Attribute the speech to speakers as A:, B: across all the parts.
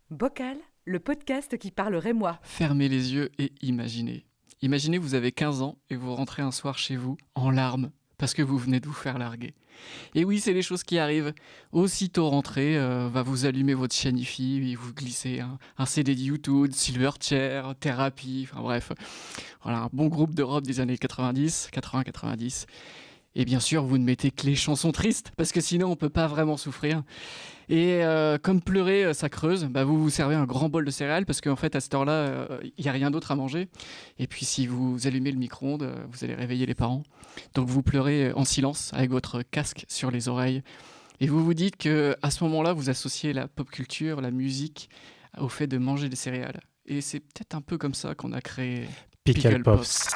A: Bocal, le podcast qui parle rémois.
B: Fermez les yeux et imaginez. Imaginez, vous avez 15 ans et vous rentrez un soir chez vous en larmes parce que vous venez de vous faire larguer. Et oui, c'est les choses qui arrivent. Aussitôt rentré, va vous allumer votre chaîne IFI, vous glissez un CD de YouTube, Silverchair, Thérapie, enfin bref. Voilà, un bon groupe de rock des années 90, 80-90. Et bien sûr, vous ne mettez que les chansons tristes, parce que sinon on ne peut pas vraiment souffrir. Et comme pleurer, ça creuse, vous vous servez un grand bol de céréales, parce qu'en fait, à cette heure-là, il n'y a rien d'autre à manger. Et puis si vous allumez le micro-ondes, vous allez réveiller les parents. Donc vous pleurez en silence, avec votre casque sur les oreilles. Et vous vous dites qu'à ce moment-là, vous associez la pop culture, la musique, au fait de manger des céréales. Et c'est peut-être un peu comme ça qu'on a créé
C: Pickle Pops.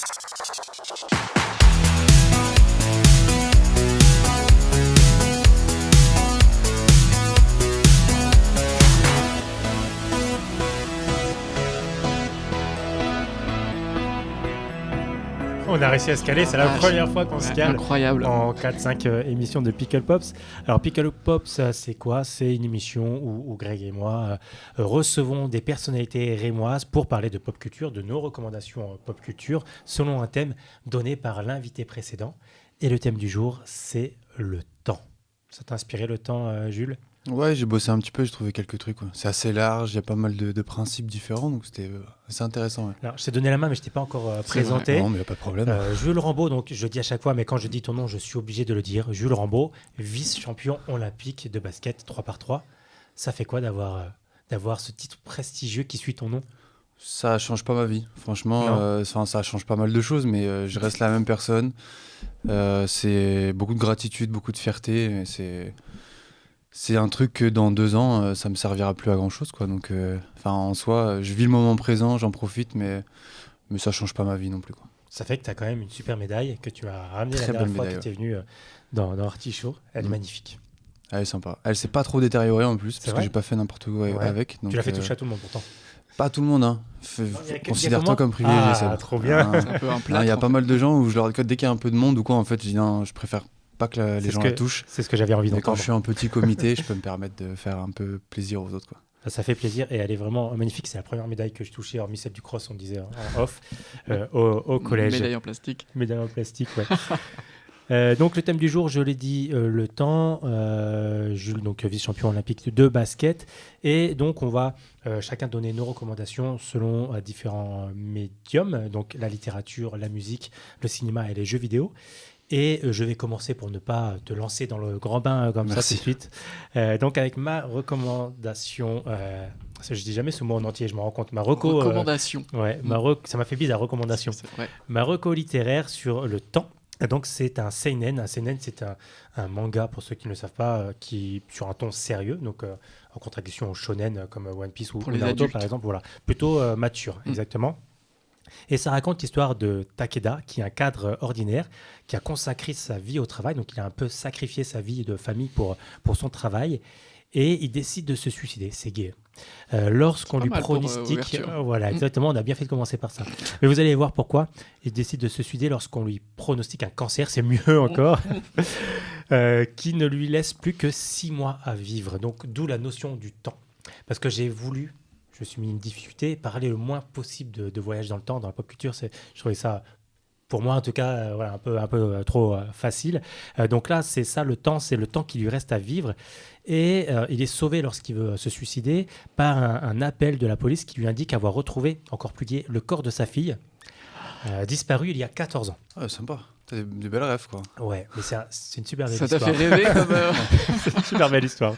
C: On a réussi à se caler, c'est la première fois qu'on se cale.
B: Incroyable.
C: En 4-5 émissions de Pickle Pops. Alors Pickle Pops, c'est quoi ? C'est une émission où Greg et moi recevons des personnalités rémoises pour parler de pop culture, de nos recommandations pop culture, selon un thème donné par l'invité précédent. Et le thème du jour, c'est le temps. Ça t'a inspiré le temps, Jules ?
D: Ouais, j'ai bossé un petit peu, j'ai trouvé quelques trucs. Ouais. C'est assez large, il y a pas mal de principes différents, donc c'était assez intéressant. Ouais.
C: Alors, je t'ai donné la main, mais je ne t'ai pas encore présenté.
D: Non, mais il n'y a pas de problème.
C: Jules Rambaud, donc je le dis à chaque fois, mais quand je dis ton nom, je suis obligé de le dire. Jules Rambaud, vice-champion olympique de basket 3x3. Ça fait quoi d'avoir ce titre prestigieux qui suit ton nom ?
D: Ça change pas ma vie, franchement. Ça change pas mal de choses, mais je reste la même personne. C'est beaucoup de gratitude, beaucoup de fierté. C'est un truc que dans 2 ans, ça me servira plus à grand chose, quoi. Donc, en soi, je vis le moment présent, j'en profite, mais ça change pas ma vie non plus, quoi.
C: Ça fait que tu as quand même une super médaille que tu as ramenée la
D: Très
C: dernière
D: belle
C: fois
D: médaille,
C: que tu es venu dans Artichaut. Elle est magnifique.
D: Elle est sympa. Elle s'est pas trop détériorée en plus, parce
C: vrai
D: que j'ai pas fait n'importe quoi avec. Donc,
C: tu l'as fait toucher à tout le monde pourtant.
D: Pas tout le monde, hein. Considère-toi comme privilégié.
C: Ah, trop bien.
B: C'est un peu un plâtre.
D: Il y a pas mal de gens où je leur dis dès qu'il y a un peu de monde ou quoi, en fait, je dis non, je préfère pas que les gens la touchent.
C: C'est ce que j'avais envie
D: Mais quand
C: d'entendre.
D: je suis un petit comité, je peux me permettre de faire un peu plaisir aux autres, quoi.
C: Ça fait plaisir et elle est vraiment magnifique. C'est la première médaille que je touchais, hormis celle du cross, on disait en off, au collège.
B: Médaille en plastique.
C: Médaille en plastique, ouais. Donc le thème du jour, je l'ai dit, le temps. Jules, donc vice-champion olympique de basket. Et donc on va chacun donner nos recommandations selon différents médiums, donc la littérature, la musique, le cinéma et les jeux vidéo. Et je vais commencer pour ne pas te lancer dans le grand bain comme
D: Merci.
C: ça tout de suite. Donc avec ma recommandation, je dis jamais ce mot en entier, je me rends compte. Ma
B: recommandation.
C: Ça m'a fait bizarre, recommandation.
B: C'est vrai.
C: Ma reco littéraire sur le temps. Donc c'est un seinen. Un seinen, c'est un manga, pour ceux qui ne le savent pas, qui sur un ton sérieux, donc en contradiction au shonen comme One Piece ou
B: Pour les
C: Naruto
B: adultes.
C: par exemple, voilà, plutôt mature, exactement. Et ça raconte l'histoire de Takeda, qui est un cadre ordinaire, qui a consacré sa vie au travail, donc il a un peu sacrifié sa vie de famille pour son travail, et il décide de se suicider, c'est gay. Lorsqu'on
B: pas
C: lui
B: mal pour,
C: pronostique,
B: ouverture.
C: voilà, exactement, on a bien fait de commencer par ça. Mais vous allez voir pourquoi. Il décide de se suicider lorsqu'on lui pronostique un cancer, c'est mieux encore, qui ne lui laisse plus que 6 mois à vivre. Donc d'où la notion du temps. Parce que je me suis mis une difficulté, parler le moins possible de voyage dans le temps, dans la pop culture. Je trouvais ça, pour moi en tout cas, un peu trop facile. Donc là, c'est ça le temps, c'est le temps qui lui reste à vivre. Et il est sauvé lorsqu'il veut se suicider par un appel de la police qui lui indique avoir retrouvé, encore plus gai, le corps de sa fille, disparue il y a 14 ans.
D: Ah, sympa. T'as des belles rêves, quoi.
C: Ouais, mais c'est une super belle
B: Ça
C: histoire.
B: t'a fait rêver comme...
C: C'est une super belle histoire.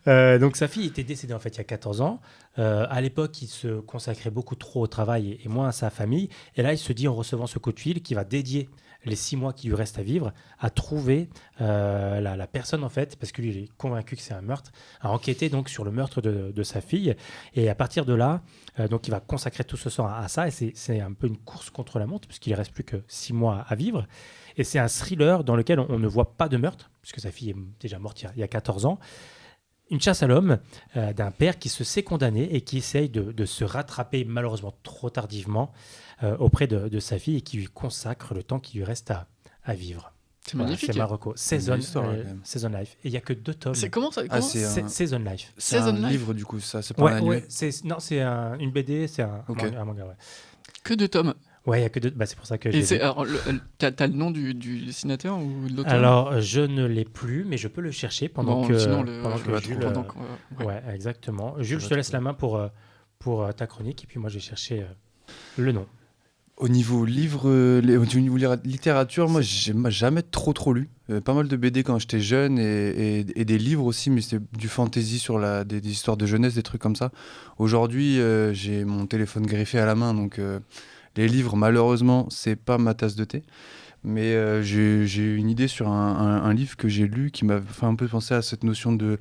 C: Donc sa fille était décédée en fait il y a 14 ans. À l'époque, il se consacrait beaucoup trop au travail et moins à sa famille. Et là, il se dit en recevant ce coup de fil qu'il va dédier les 6 mois qui lui restent à vivre à trouver la personne en fait, parce que lui il est convaincu que c'est un meurtre, à enquêter donc sur le meurtre de sa fille. Et à partir de là, donc il va consacrer tout ce temps à ça. Et c'est un peu une course contre la montre puisqu'il ne reste plus que 6 mois à vivre. Et c'est un thriller dans lequel on ne voit pas de meurtre, puisque sa fille est déjà morte il y a 14 ans. Une chasse à l'homme d'un père qui se sait condamné et qui essaye de se rattraper malheureusement trop tardivement auprès de sa fille et qui lui consacre le temps qui lui reste à vivre.
B: C'est
C: Voilà,
B: magnifique.
C: c'est Marocco.
D: une belle histoire, quand même.
C: Season Life. Et il n'y a que 2 tomes.
B: C'est comment ça
D: c'est un-
C: Season Life.
D: C'est un
B: Season Life.
D: livre, du coup, ça, c'est pas un animé.
C: Non, c'est une BD, c'est
D: Ok.
C: un manga, ouais.
B: Que 2 tomes.
C: Ouais, il n'y a que 2. Bah, c'est pour ça que
B: Et
C: j'ai.
B: alors, t'as le nom du dessinateur ou de l'auteur?
C: Alors, je ne l'ai plus, mais je peux le chercher pendant
B: Bon,
C: que.
B: sinon,
C: pendant
B: je
C: que
B: vais
C: Jules,
B: trouver, donc, ouais.
C: Ouais, exactement. Jules,
D: va
C: je te laisse
D: trouver.
C: la main pour ta chronique, et puis moi, je vais chercher le nom.
D: Au niveau livre, au niveau littérature, moi, j'ai jamais trop lu. Pas mal de BD quand j'étais jeune et des livres aussi, mais c'était du fantasy sur des histoires de jeunesse, des trucs comme ça. Aujourd'hui, j'ai mon téléphone griffé à la main, donc les livres, malheureusement, c'est pas ma tasse de thé. Mais j'ai une idée sur un livre que j'ai lu qui m'a fait un peu penser à cette notion de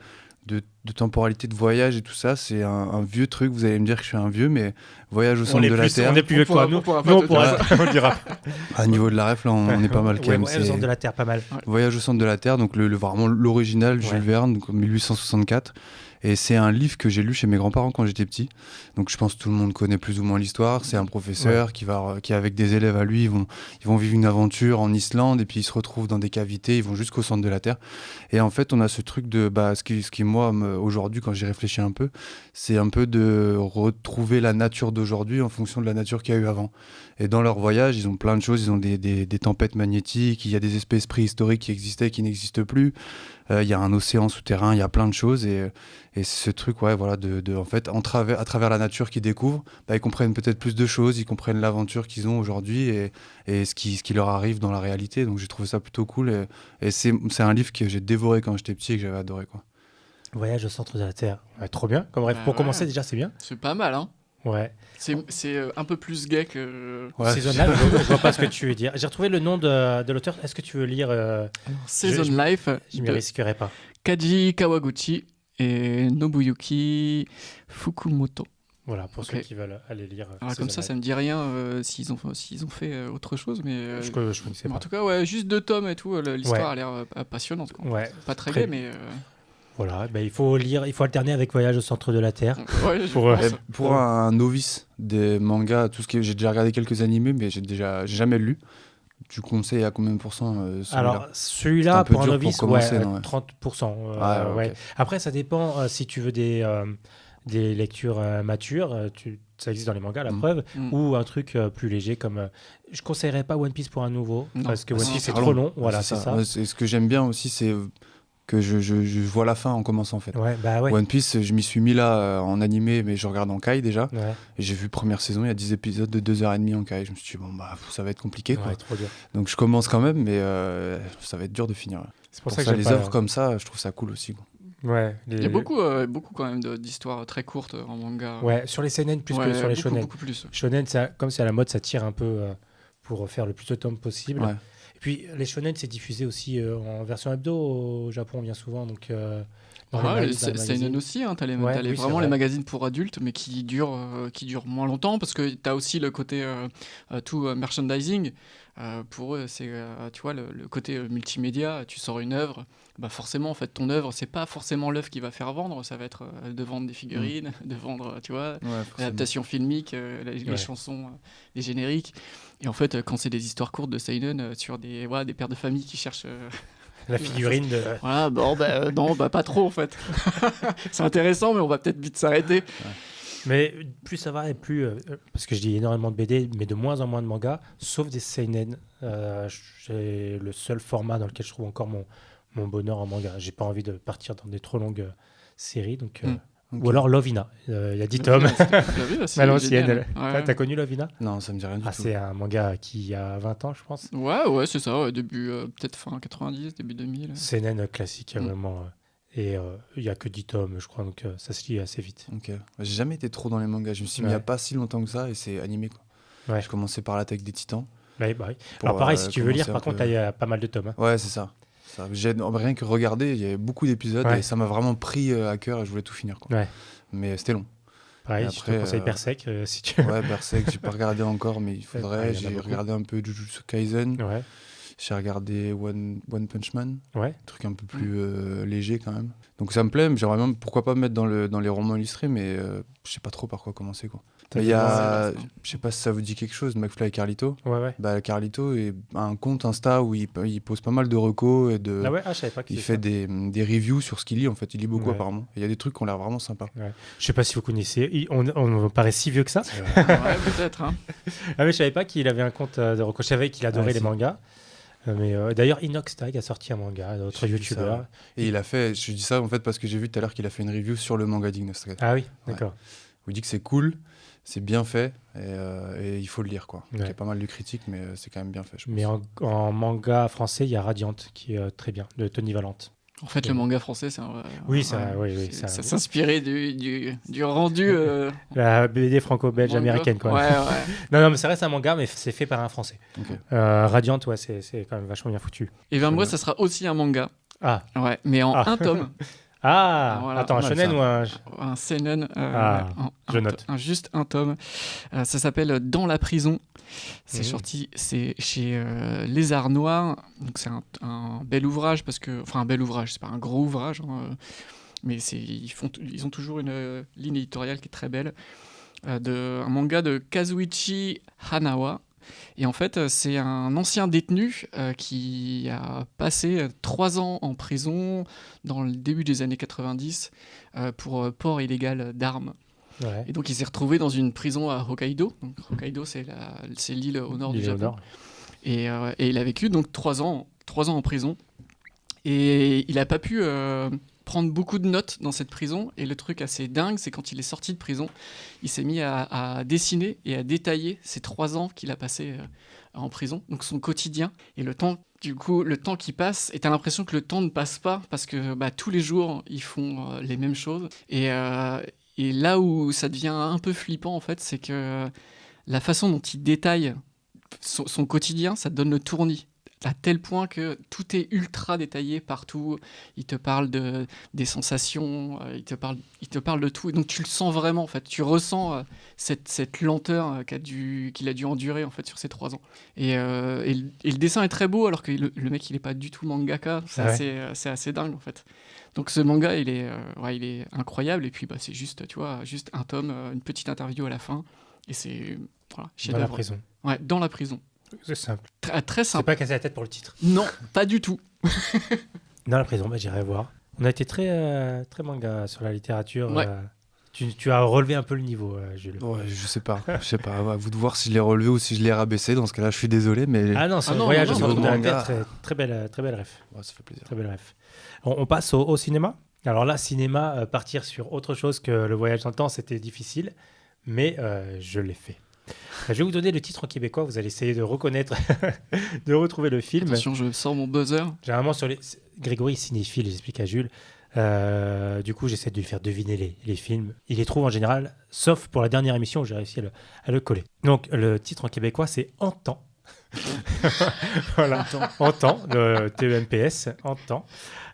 D: temporalité, de voyage et tout ça. C'est un vieux truc, vous allez me dire que je suis un vieux, mais Voyage au centre de la Terre.
C: On est plus vieux que toi. Nous, on le dira.
D: À niveau de la ref, là, on est pas mal quand même.
C: Ouais, le centre de la Terre, pas mal.
D: Voyage au centre de la Terre, donc vraiment l'original, Jules Verne, donc 1864. Et c'est un livre que j'ai lu chez mes grands-parents quand j'étais petit. Donc je pense que tout le monde connaît plus ou moins l'histoire. C'est un professeur qui avec des élèves à lui, ils vont vivre une aventure en Islande et puis ils se retrouvent dans des cavités, ils vont jusqu'au centre de la Terre. Et en fait, on a ce truc de ce qui moi aujourd'hui quand j'y réfléchis un peu, c'est un peu de retrouver la nature d'aujourd'hui en fonction de la nature qu'il y a eu avant. Et dans leur voyage, ils ont plein de choses, ils ont des tempêtes magnétiques, il y a des espèces préhistoriques qui existaient qui n'existent plus. Il y a un océan souterrain, il y a plein de choses et ce truc en fait à travers la nature qu'ils découvrent, ils comprennent peut-être plus de choses, ils comprennent l'aventure qu'ils ont aujourd'hui et ce qui leur arrive dans la réalité. Donc j'ai trouvé ça plutôt cool et c'est un livre que j'ai dévoré quand j'étais petit et que j'avais adoré, quoi.
C: Voyage au centre de la Terre. Ouais, trop bien. Comme rêve. Pour commencer, déjà, c'est bien.
B: C'est pas mal, hein.
C: Ouais.
B: C'est un peu plus gay que...
D: Ouais.
C: Season Life, je vois pas ce que tu veux dire. J'ai retrouvé le nom de l'auteur. Est-ce que tu veux lire
B: Season
C: je-
B: Life
C: Je m'y
B: de
C: risquerai pas.
B: Kaji Kawaguchi et Nobuyuki Fukumoto.
C: Voilà, pour
B: Ok.
C: ceux qui veulent aller lire.
B: Alors comme ça me dit rien s'ils ont fait autre chose, mais...
C: Je connaissais
B: en
C: pas.
B: tout cas, ouais, juste 2 tomes et tout, l'histoire
C: Ouais.
B: a l'air passionnante, quoi.
C: Ouais.
B: Pas très
C: Très-
B: gay, mais...
C: Voilà, il faut lire, il faut alterner avec Voyage au centre de la Terre.
B: ouais, je
C: Pour,
B: pense.
D: Et pour un novice des mangas, j'ai déjà regardé quelques animés, mais j'ai jamais lu. Tu conseilles à combien de pourcents celui-là?
C: Alors,
D: C'est
C: celui-là,
D: un peu
C: pour un
D: dur
C: novice,
D: pour commencer, non, ouais.
C: 30%.
D: Ah,
C: ouais.
D: ok.
C: Après, ça dépend si tu veux des lectures matures. Ça existe dans les mangas, la preuve.
B: Mm.
C: Ou un truc plus léger comme... je conseillerais pas One Piece pour un nouveau.
B: Non.
C: Parce que
B: Ah,
C: One
B: si,
C: Piece
B: c'est
C: est trop long. Voilà, c'est ça.
D: Ouais, ce que j'aime bien aussi, c'est que je vois la fin en commençant, en fait.
C: Ouais, bah ouais.
D: One Piece, je m'y suis mis là en animé, mais je regarde en Kai déjà.
C: Ouais,
D: Et j'ai vu première saison, il y a 10 épisodes de 2h30 en Kai. Je me suis dit, ça va être compliqué, quoi.
C: ouais, trop dur.
D: Donc je commence quand même, mais ça va être dur de finir.
C: C'est
D: Pour
C: pour ça
D: ça,
C: que j'aime
D: les
C: pas.
D: œuvres comme ça, je trouve ça cool aussi, quoi.
C: Ouais,
B: Il y a beaucoup quand même d'histoires très courtes en manga.
C: Ouais, sur les seinen plus que
B: Ouais,
C: sur les
B: beaucoup,
C: shonen.
B: beaucoup plus.
C: Shonen, comme c'est à la mode, ça tire un peu pour faire le plus de tomes possible.
D: Ouais.
C: Et puis, les shonen, c'est diffusé aussi en version hebdo au Japon, bien souvent. Donc, dans les magazines.
B: C'est une aussi, hein, t'as
C: Ouais,
B: vraiment
C: oui, c'est
B: les
C: vrai.
B: magazines pour adultes, mais qui durent moins longtemps, parce que t'as aussi le côté tout merchandising. Pour eux, c'est tu vois le côté multimédia. Tu sors une œuvre, forcément en fait ton œuvre, c'est pas forcément l'œuvre qui va faire vendre, ça va être de vendre des figurines, de vendre, tu vois, l'adaptation filmique, les chansons, les génériques. Et en fait, quand c'est des histoires courtes de seinen sur des pères de famille qui cherchent
C: La figurine de...
B: voilà, non, pas trop en fait. C'est intéressant, mais on va peut-être vite s'arrêter.
C: Mais plus ça va et plus... parce que je dis énormément de BD, mais de moins en moins de mangas, sauf des seinen. C'est le seul format dans lequel je trouve encore mon bonheur en manga. J'ai pas envie de partir dans des trop longues séries. Donc,
D: Ok.
C: Ou alors Lovina. Il y a 10 tomes. À l'ancienne. T'as connu Lovina?
D: Non, ça me dit rien du tout.
C: C'est un manga qui a 20 ans, je pense.
B: Ouais, c'est ça, ouais, début, peut-être fin 90, début 2000.
C: Seinen classique, vraiment. Et il n'y a que 10 tomes, je crois, donc ça se lit assez vite.
D: Ok. J'ai jamais été trop dans les mangas. Je me suis mis il n'y a pas si longtemps que ça et c'est animé, quoi.
C: Ouais.
D: Je commençais par l'Attaque des Titans.
C: Oui. Alors pareil, si tu veux lire,
D: commencer
C: par
D: un
C: contre, il y a pas mal de tomes. Hein.
D: Ouais, c'est ça. J'ai rien que regardé, il y avait beaucoup d'épisodes et ça m'a vraiment pris à cœur et je voulais tout finir, quoi.
C: Ouais.
D: Mais c'était long.
C: Pareil,
D: Et
C: je
D: après,
C: te conseille Berserk, si tu veux.
D: Ouais, Berserk, j'ai pas regardé encore, mais il faudrait.
C: il y en a
D: J'ai
C: beaucoup.
D: regardé un peu Jujutsu Kaisen.
C: Ouais.
D: J'ai regardé One Punch Man,
C: Ouais.
D: un truc un peu plus léger quand même. Donc ça me plaît, mais j'aimerais même, pourquoi pas me mettre dans les romans illustrés, mais je sais pas trop par quoi commencer, quoi.
C: T'as
D: Il
C: des
D: y
C: bons-
D: a, je sais pas si ça vous dit quelque chose, McFly et Carlito.
C: Ouais.
D: Bah, Carlito a un compte Insta où il pose pas mal de recos et
C: Ah ouais, je savais pas que
D: il
C: c'était
D: fait
C: ça.
D: des reviews sur ce qu'il lit, en fait. Il lit beaucoup
C: Ouais.
D: apparemment. Et il y a des trucs qui ont l'air vraiment sympas.
C: Ouais. Je sais pas si vous connaissez. On paraît si vieux que ça.
B: Ouais, peut-être. Hein.
C: Ah mais je savais pas qu'il avait un compte de reco. Je savais qu'il adorait
D: Ah,
C: les
D: si.
C: mangas. Mais d'ailleurs, Inox Tag a sorti un manga, d'autres
D: J'ai vu ça,
C: youtubeurs.
D: ouais. Et il a fait, je dis ça en fait parce que j'ai vu tout à l'heure qu'il a fait une review sur le manga d'Ignos.
C: Ah oui,
D: Ouais.
C: d'accord.
D: Il dit que c'est cool, c'est bien fait et il faut le lire, quoi. Donc,
C: Ouais.
D: il y a pas mal de critiques, mais c'est quand même bien fait, je pense.
C: Mais en manga français, il y a Radiant qui est très bien, de Tony Valente.
B: En fait, le manga français, c'est un...
C: Oui, ça, oui,
B: ça
C: ça-
B: s'inspirait du rendu...
C: La BD franco-belge
B: manga.
C: américaine, quoi.
B: Ouais.
C: Non, mais ça reste un manga, mais c'est fait par un Français.
D: Ok.
C: Radiant, ouais, c'est quand même vachement bien foutu.
B: Et ben moi, ça sera aussi un manga.
C: Ah,
B: Ouais, mais en
C: Ah.
B: un tome. Voilà.
C: Attends, un
D: Pas mal,
C: shonen
D: ça.
C: ou un...
B: Un seinen.
C: je note.
B: Juste un tome. Ça s'appelle Dans la prison. C'est
C: Mhm.
B: sorti, c'est chez Les Arts Noirs. Donc c'est un bel ouvrage parce que, enfin un bel ouvrage, c'est pas un gros ouvrage, hein, mais ils ont toujours une ligne éditoriale qui est très belle. Un manga de Kazuichi Hanawa. Et en fait, c'est un ancien détenu qui a passé 3 ans en prison dans le début des années 90 pour port illégal d'armes.
C: Ouais.
B: Et donc, il s'est retrouvé dans une prison à Hokkaido. Donc, Hokkaido, c'est l'île au nord du
C: Il est au
B: Japon.
C: nord.
B: Et il a vécu donc 3 ans en prison. Et il n'a pas pu prendre beaucoup de notes dans cette prison. Et le truc assez dingue, c'est quand il est sorti de prison, il s'est mis à dessiner et à détailler ces 3 ans qu'il a passé en prison, donc son quotidien. Et le temps qui passe, et t'as l'impression que le temps ne passe pas, parce que tous les jours, ils font les mêmes choses. Et là où ça devient un peu flippant, en fait, c'est que la façon dont il détaille son quotidien, ça te donne le tournis. À tel point que tout est ultra détaillé partout. Il te parle des sensations, il te parle de tout. Et donc tu le sens vraiment, en fait. Tu ressens cette lenteur qu'il a dû endurer, en fait, sur ces 3 ans. Et le dessin est très beau, alors que le mec, il n'est pas du tout mangaka. C'est assez dingue, en fait. Donc ce manga, il est incroyable. Et puis c'est juste, tu vois, juste un tome, une petite interview à la fin. Et c'est... Voilà,
C: Dans la
B: chef-d'œuvre.
C: prison.
B: Ouais, dans la prison.
C: C'est simple.
B: Très
C: C'est
B: simple.
C: pas casser la tête pour le titre.
B: Non, pas du tout.
C: Dans la prison, j'irai voir. On a été très manga sur la littérature.
B: Ouais.
C: Tu as relevé un peu le niveau, Jules.
D: Ouais, je sais pas. À vous de voir si je l'ai relevé ou si je l'ai rabaissé. Dans ce cas-là, je suis désolé, mais
C: Ah non, c'est
B: Ah
C: un
B: non,
C: voyage
B: non,
C: au
B: non,
C: centre de la
D: manga.
C: Terre. Très belle ref.
D: ouais, ça fait plaisir.
C: Très belle ref. On passe au cinéma. Alors là, cinéma, partir sur autre chose que le voyage dans le temps, c'était difficile, mais je l'ai fait. Je vais vous donner le titre en québécois, vous allez essayer de reconnaître, de retrouver le film.
B: Attention, je sors mon buzzer.
C: Généralement, Grégory est cinéphile, j'explique à Jules. Du coup, j'essaie de lui faire deviner les films. Il les trouve en général, sauf pour la dernière émission où j'ai réussi à le coller. Donc, le titre en québécois, c'est En temps. Voilà, En temps, de TEMPS, En temps.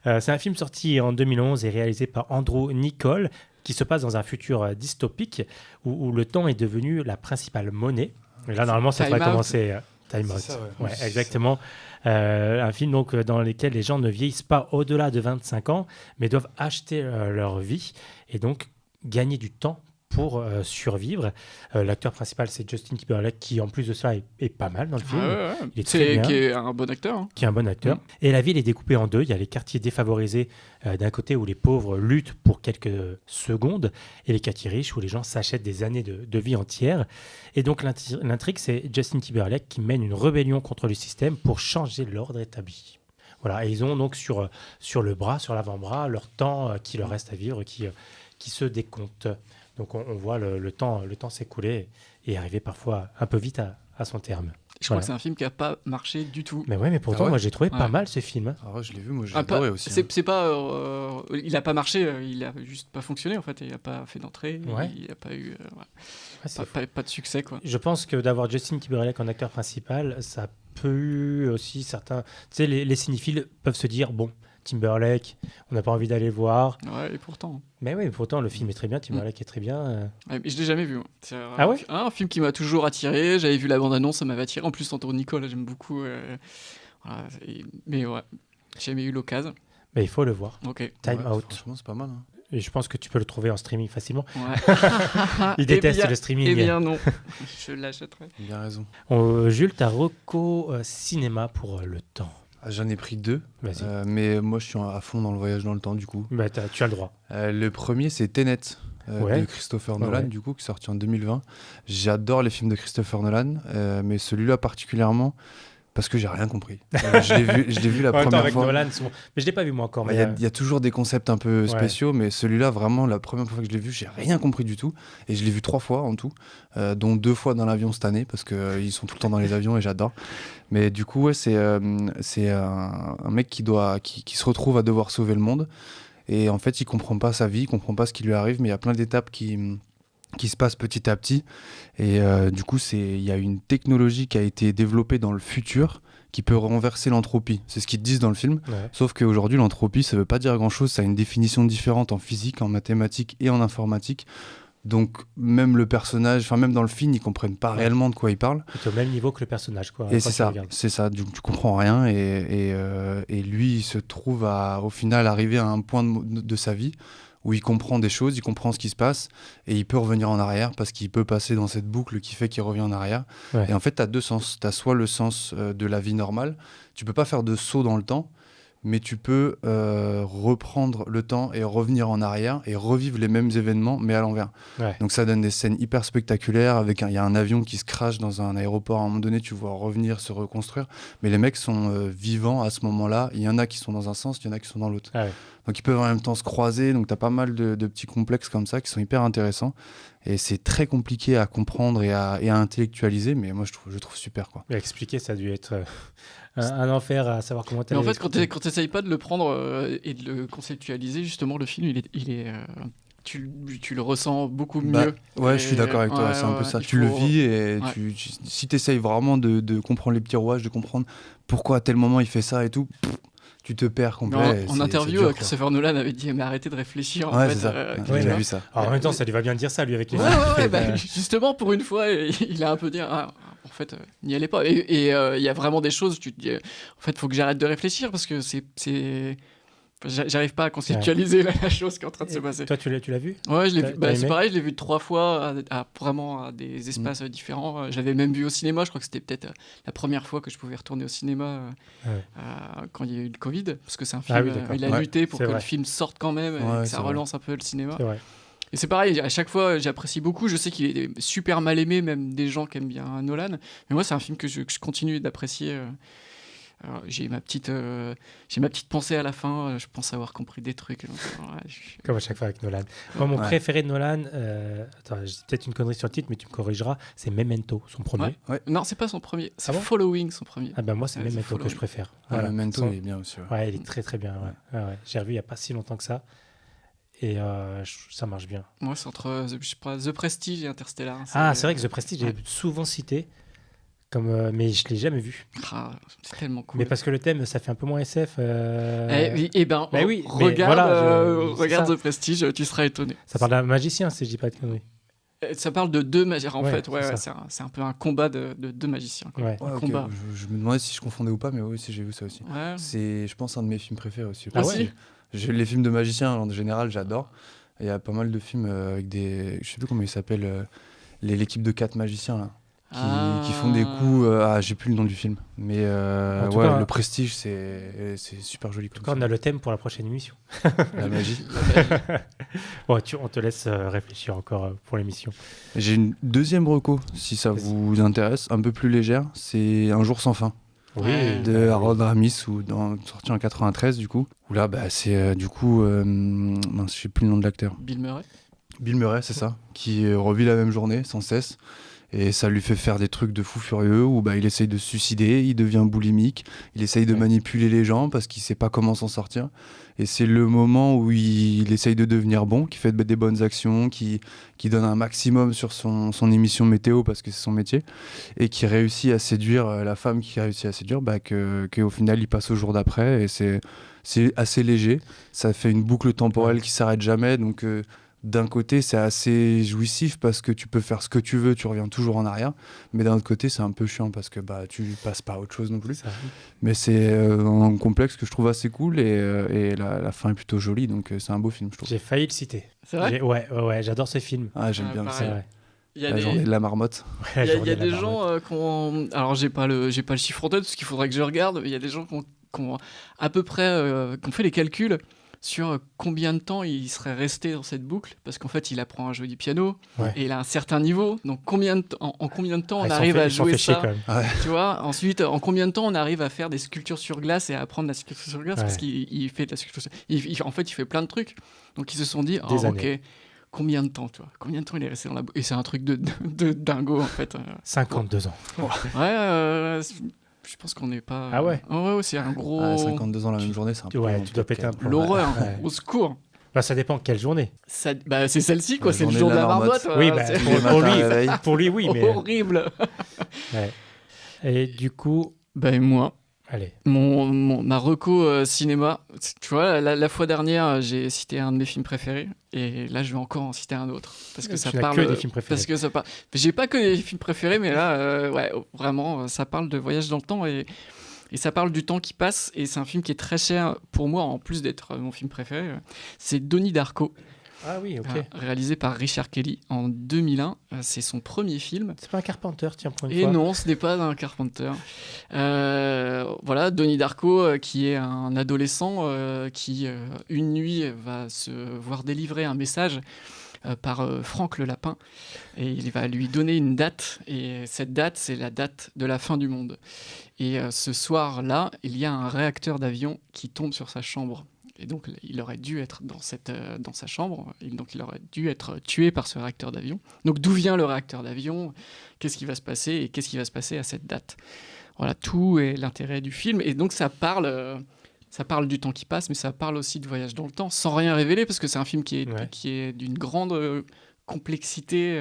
C: C'est un film sorti en 2011 et réalisé par Andrew Niccol, qui se passe dans un futur dystopique où le temps est devenu la principale monnaie. Et là, normalement, ça
B: Time
C: devrait
B: Out.
C: commencer. Time Out.
D: C'est ça, ouais.
C: Ouais, exactement. Un film donc, dans lequel les gens ne vieillissent pas au-delà de 25 ans, mais doivent acheter leur vie et donc gagner du temps pour survivre. L'acteur principal, c'est Justin Timberlake, qui en plus de ça est pas mal dans le film. Il est très bien.
B: Qui est un bon acteur. Hein.
C: Qui est un bon acteur. Et la ville est découpée en deux. Il y a les quartiers défavorisés d'un côté où les pauvres luttent pour quelques secondes et les quartiers riches où les gens s'achètent des années de vie entière. Et donc l'intrigue, c'est Justin Timberlake qui mène une rébellion contre le système pour changer l'ordre établi. Voilà, et ils ont donc sur le bras, sur l'avant-bras, leur temps qui leur reste à vivre, qui se décompte. Donc on voit le temps s'écouler et arriver parfois un peu vite à son terme.
B: Je crois que c'est un film qui n'a pas marché du tout.
C: Mais ouais, mais pourtant,
D: Ah ouais
C: moi j'ai trouvé pas
B: Ouais.
C: mal ce film. Hein.
D: Ah ouais, je l'ai vu, moi j'ai
B: Ah,
D: adoré aussi.
B: c'est pas, il n'a pas marché, il a juste pas fonctionné en fait. Il n'a pas fait d'entrée,
C: Ouais.
B: il n'a pas eu
C: Ouais, c'est fou.
B: pas de succès quoi.
C: Je pense que d'avoir Justin Timberlake en acteur principal, ça peut aussi certains... Tu sais, les cinéphiles peuvent se dire, bon, Timberlake, on n'a pas envie d'aller le voir.
B: Ouais, et pourtant.
C: Mais oui, pourtant, le film est très bien, Timberlake est très bien.
B: Ouais, mais je l'ai jamais vu. Moi. C'est
C: Ah ouais
B: un film qui m'a toujours attiré. J'avais vu la bande-annonce, ça m'avait attiré. En plus, Anthony Nicole, j'aime beaucoup. Voilà, mais ouais, j'ai jamais eu l'occasion.
C: Mais il faut le voir.
B: Ok.
C: Time
D: Ouais,
C: Out.
D: Franchement, c'est pas mal. Hein.
C: Et je pense que tu peux le trouver en streaming facilement.
B: Ouais.
C: Il déteste
B: Eh bien-
C: le streaming.
B: Eh bien non, je l'achèterai.
D: Bien raison.
C: Jules, t'as reco cinéma pour le temps.
D: Ah, j'en ai pris 2,
C: Vas-y.
D: mais moi je suis à fond dans le voyage dans le temps du coup.
C: Bah, tu as le droit.
D: Le premier c'est Tenet
C: Ouais.
D: de Christopher Nolan
C: Ouais.
D: du coup qui est sorti en 2020. J'adore les films de Christopher Nolan, mais celui-là particulièrement parce que j'ai rien compris. Je l'ai vu la
C: En même temps,
D: première
C: avec
D: fois.
C: Nolan, mais je l'ai pas vu moi encore.
D: Il
C: Mais
D: y a toujours des concepts un peu
C: Ouais.
D: spéciaux, mais celui-là, vraiment, la première fois que je l'ai vu, j'ai rien compris du tout. Et je l'ai vu 3 fois en tout, dont 2 fois dans l'avion cette année, parce qu'ils sont tout le temps dans les avions et j'adore. Mais du coup, ouais, c'est un mec qui se retrouve à devoir sauver le monde. Et en fait, il comprend pas sa vie, il comprend pas ce qui lui arrive, mais il y a plein d'étapes qui se passent petit à petit. Et du coup, il y a une technologie qui a été développée dans le futur qui peut renverser l'entropie. C'est ce qu'ils disent dans le film.
C: ouais.
D: Sauf qu'aujourd'hui, l'entropie, ça veut pas dire grand-chose. Ça a une définition différente en physique, en mathématiques et en informatique. Donc, même le personnage, enfin, même dans le film, ils comprennent pas réellement de quoi il parle.
C: C'est au même niveau que le personnage, quoi.
D: Et
C: quand
D: c'est
C: tu
D: ça,
C: regardes.
D: c'est ça. Du coup, tu comprends rien. Et lui, il se trouve au final, arriver à un point de sa vie où il comprend des choses, il comprend ce qui se passe, et il peut revenir en arrière parce qu'il peut passer dans cette boucle qui fait qu'il revient en arrière.
C: Ouais.
D: Et en fait, tu as 2 sens. Tu as soit le sens de la vie normale, tu peux pas faire de saut dans le temps, mais tu peux reprendre le temps et revenir en arrière et revivre les mêmes événements, mais à l'envers.
C: Ouais.
D: Donc ça donne des scènes hyper spectaculaires, il y a un avion qui se crache dans un aéroport, à un moment donné, tu vois revenir, se reconstruire, mais les mecs sont vivants à ce moment-là, il y en a qui sont dans un sens, il y en a qui sont dans l'autre.
C: Ah ouais.
D: Donc ils peuvent en même temps se croiser, donc tu as pas mal de petits complexes comme ça qui sont hyper intéressants, et c'est très compliqué à comprendre et à intellectualiser, mais moi je trouve super, quoi.
C: Mais expliquer, ça a dû être un enfer à savoir comment
B: Mais en fait,
C: t'allais
B: quand tu n'essayes pas de le prendre et de le conceptualiser, justement, le film, tu le ressens beaucoup
D: Bah,
B: mieux.
D: ouais, je suis
B: Et-
D: d'accord avec toi,
B: ouais,
D: c'est un peu
B: ouais,
D: ça.
B: il
D: Tu le
B: faut-
D: vis et
B: ouais.
D: si tu essayes vraiment de comprendre les petits rouages, de comprendre pourquoi à tel moment il fait ça et tout, tu te perds
B: Mais
D: complet. et
B: en
D: c'est
B: interview,
D: dur, quoi.
B: Christopher Nolan avait dit mais arrêtez de réfléchir. En
D: Ouais,
B: fait,
D: c'est ça.
C: Ouais,
D: J'ai
C: non.
D: vu ça.
C: Alors, en même temps, ça lui va bien de dire ça, lui, avec les
B: Ouais,
C: films
B: ouais,
C: qu'il
B: ouais,
C: fait,
B: bah,
C: bah,
B: justement, pour une fois, il a un peu dit en fait, n'y allez pas. Et il y a vraiment des choses, tu te dis, en fait, il faut que j'arrête de réfléchir parce que j'arrive pas à conceptualiser la chose qui est en train de se passer.
C: Toi, tu l'as vu?
B: Ouais, je l'ai
C: T'as-
B: vu.
C: t'as
B: Bah, c'est
C: aimé
B: pareil, je l'ai vu 3 fois vraiment à des espaces différents. J'avais même vu au cinéma. Je crois que c'était peut-être la première fois que je pouvais retourner au cinéma quand il y a eu le Covid, parce que c'est un film.
C: Ah oui, d'accord.
B: Il a
D: Ouais,
B: lutté pour
C: c'est
B: que
C: vrai.
B: le film sorte quand même et
D: Ouais,
B: que
D: c'est
B: ça
D: vrai.
B: relance un peu le cinéma.
C: C'est vrai.
B: Et c'est pareil, à chaque fois, j'apprécie beaucoup. Je sais qu'il est super mal aimé, même des gens qui aiment bien Nolan. Mais moi, c'est un film que je continue d'apprécier. Alors, j'ai ma petite pensée à la fin. Je pense avoir compris des trucs. Donc, ouais,
C: Comme à chaque fois avec Nolan. Moi, mon
D: Ouais.
C: préféré de Nolan, attends, j'ai peut-être une connerie sur le titre, mais tu me corrigeras, c'est Memento, son premier.
B: Ouais. Non, c'est pas son premier. C'est
C: Ah bon
B: Following, son premier.
C: Ah ben moi, c'est
B: Ouais, c'est
C: Memento que
B: Following.
C: je préfère.
D: Ah,
C: Voilà.
D: le Memento,
C: Son-
D: il est bien aussi. Ouais.
C: Ouais, il est très très bien. Ouais. Ouais, ouais. J'ai revu il n'y a pas si longtemps que ça. Et ça marche bien.
B: Moi, c'est entre je sais pas, The Prestige et Interstellar.
C: Ah, c'est vrai que The Prestige, j'ai
B: ouais.
C: souvent cité, mais je ne l'ai jamais vu.
B: Ah, c'est tellement cool.
C: Mais parce que le thème, ça fait un peu moins SF.
B: Eh ben,
C: Bah oui, mais
B: regarde,
C: voilà, c'est
B: regarde
C: ça.
B: The Prestige, tu seras étonné.
C: Ça parle d'un magicien, si je dis pas de conneries.
B: Ça parle de 2 magiciens. En
C: Ouais,
B: fait,
C: c'est
B: c'est un peu un combat de 2 magiciens. Quoi.
C: Ouais.
D: Ouais,
B: Un
D: ok,
B: combat.
D: je me demandais si je confondais ou pas, mais oui, si j'ai vu ça aussi.
B: Ouais.
D: C'est, je pense, un de mes films préférés aussi.
C: Ah
B: Aussi
C: ouais
D: Les films de magiciens, en général, j'adore. Il y a pas mal de films avec des... Je sais plus comment ils s'appellent, l'équipe de 4 magiciens, là, qui font des coups... j'ai plus le nom du film. Mais
C: En tout
D: ouais,
C: cas,
D: le Prestige, c'est super joli.
C: En tout cas, on a le thème pour la prochaine émission.
D: La magie.
C: Bon, on te laisse réfléchir encore pour l'émission.
D: J'ai une deuxième reco, si ça
C: Vas-y.
D: vous intéresse, un peu plus légère. C'est Un jour sans fin.
B: Ouais.
D: De Harold Ramis, sorti en 93 du coup. Où là, c'est du coup, mince, je sais plus le nom de l'acteur.
B: Bill Murray.
D: Bill Murray, c'est ça, qui revit la même journée sans cesse. Et ça lui fait faire des trucs de fou furieux où il essaye de se suicider, il devient boulimique, il essaye de
C: Ouais.
D: manipuler les gens parce qu'il sait pas comment s'en sortir. Et c'est le moment où il essaye de devenir bon, qui fait des bonnes actions, qui donne un maximum sur son émission météo parce que c'est son métier, et qui réussit à séduire la femme qui réussit à séduire, qu'au final il passe au jour d'après. Et c'est assez léger, ça fait une boucle temporelle qui s'arrête jamais, donc d'un côté, c'est assez jouissif parce que tu peux faire ce que tu veux, tu reviens toujours en arrière. Mais d'un autre côté, c'est un peu chiant parce que tu passes pas à autre chose non plus. Mais c'est un complexe que je trouve assez cool et la fin est plutôt jolie, donc c'est un beau film, je trouve.
C: J'ai failli le citer.
B: C'est vrai.
C: Ouais, j'adore ce film.
D: Ah, j'aime
B: Ouais,
D: bien
B: pareil.
C: C'est
D: ça.
C: vrai.
B: Il y a
D: La journée de la marmotte.
C: Ouais,
B: Il y a
C: journée de la
B: des
C: marmotte.
B: gens qui ont... Alors, j'ai pas le chiffre en tête, parce qu'il faudrait que je regarde. Il y a des gens qui ont à peu près qui ont fait les calculs sur combien de temps il serait resté dans cette boucle. Parce qu'en fait, il apprend à jouer du piano,
C: Ouais.
B: et il a un certain niveau. Donc, en combien de temps
C: Ah,
B: on
C: ils s'en
B: arrive
C: fait-
B: à
C: ils s'en
B: jouer
C: fait chier
B: ça,
C: quand même.
B: tu vois. Ensuite, en combien de temps on arrive à faire des sculptures sur glace et à apprendre la sculpture sur glace,
C: Ouais.
B: parce qu'il fait de la sculpture en fait, il fait plein de trucs. Donc, ils se sont dit,
C: Des
B: ok,
C: années.
B: combien de temps, toi? Combien de temps il est resté dans la boucle? Et c'est un truc de dingo, en fait.
C: 52 ans.
B: Ouais, je pense qu'on n'est pas.
C: Ah ouais?
B: Ouais, c'est un gros.
D: 52 ans la même journée, c'est un peu...
C: Ouais, tu dois péter un plomb.
B: L'horreur,
C: Ouais.
B: au secours.
C: Bah, ça dépend quelle journée.
B: Bah, c'est celle-ci, quoi.
D: La
B: C'est le
D: journée
B: jour
D: de
B: de
D: la
B: la marmotte.
D: marmotte.
C: Oui,
B: voilà,
C: bah,
B: c'est
C: pour lui,
D: réveil.
C: pour lui, oui, mais.
B: horrible.
C: Ouais. Et du coup,
B: Bah, et moi,
C: allez.
B: ma reco cinéma, tu vois, la fois dernière, j'ai cité un de mes films préférés. Et là, je vais encore en citer un autre. Parce que ça
C: Tu n'as
B: parle.
C: que des films préférés.
B: Parce que ça parle. J'ai pas que des films préférés, mais là, ouais, vraiment, ça parle de voyage dans le temps et ça parle du temps qui passe. Et c'est un film qui est très cher pour moi, en plus d'être mon film préféré. C'est Donnie Darko,
C: Ah oui, ok.
B: réalisé par Richard Kelly en 2001. C'est son premier film.
C: C'est pas un Carpenter, tiens, pour une
B: Et
C: fois.
B: non, ce n'est pas un Carpenter. Voilà, Donnie Darko, qui est un adolescent qui, une nuit, va se voir délivrer un message par Franck le Lapin. Et il va lui donner une date. Et cette date, c'est la date de la fin du monde. Et ce soir-là, il y a un réacteur d'avion qui tombe sur sa chambre. Et donc, il aurait dû être dans sa chambre. Et donc, il aurait dû être tué par ce réacteur d'avion. Donc, d'où vient le réacteur d'avion? Qu'est-ce qui va se passer? Et qu'est-ce qui va se passer à cette date? Voilà, tout est l'intérêt du film. Et donc, ça parle du temps qui passe, mais ça parle aussi de voyage dans le temps, sans rien révéler, parce que c'est un film qui est d'une grande complexité.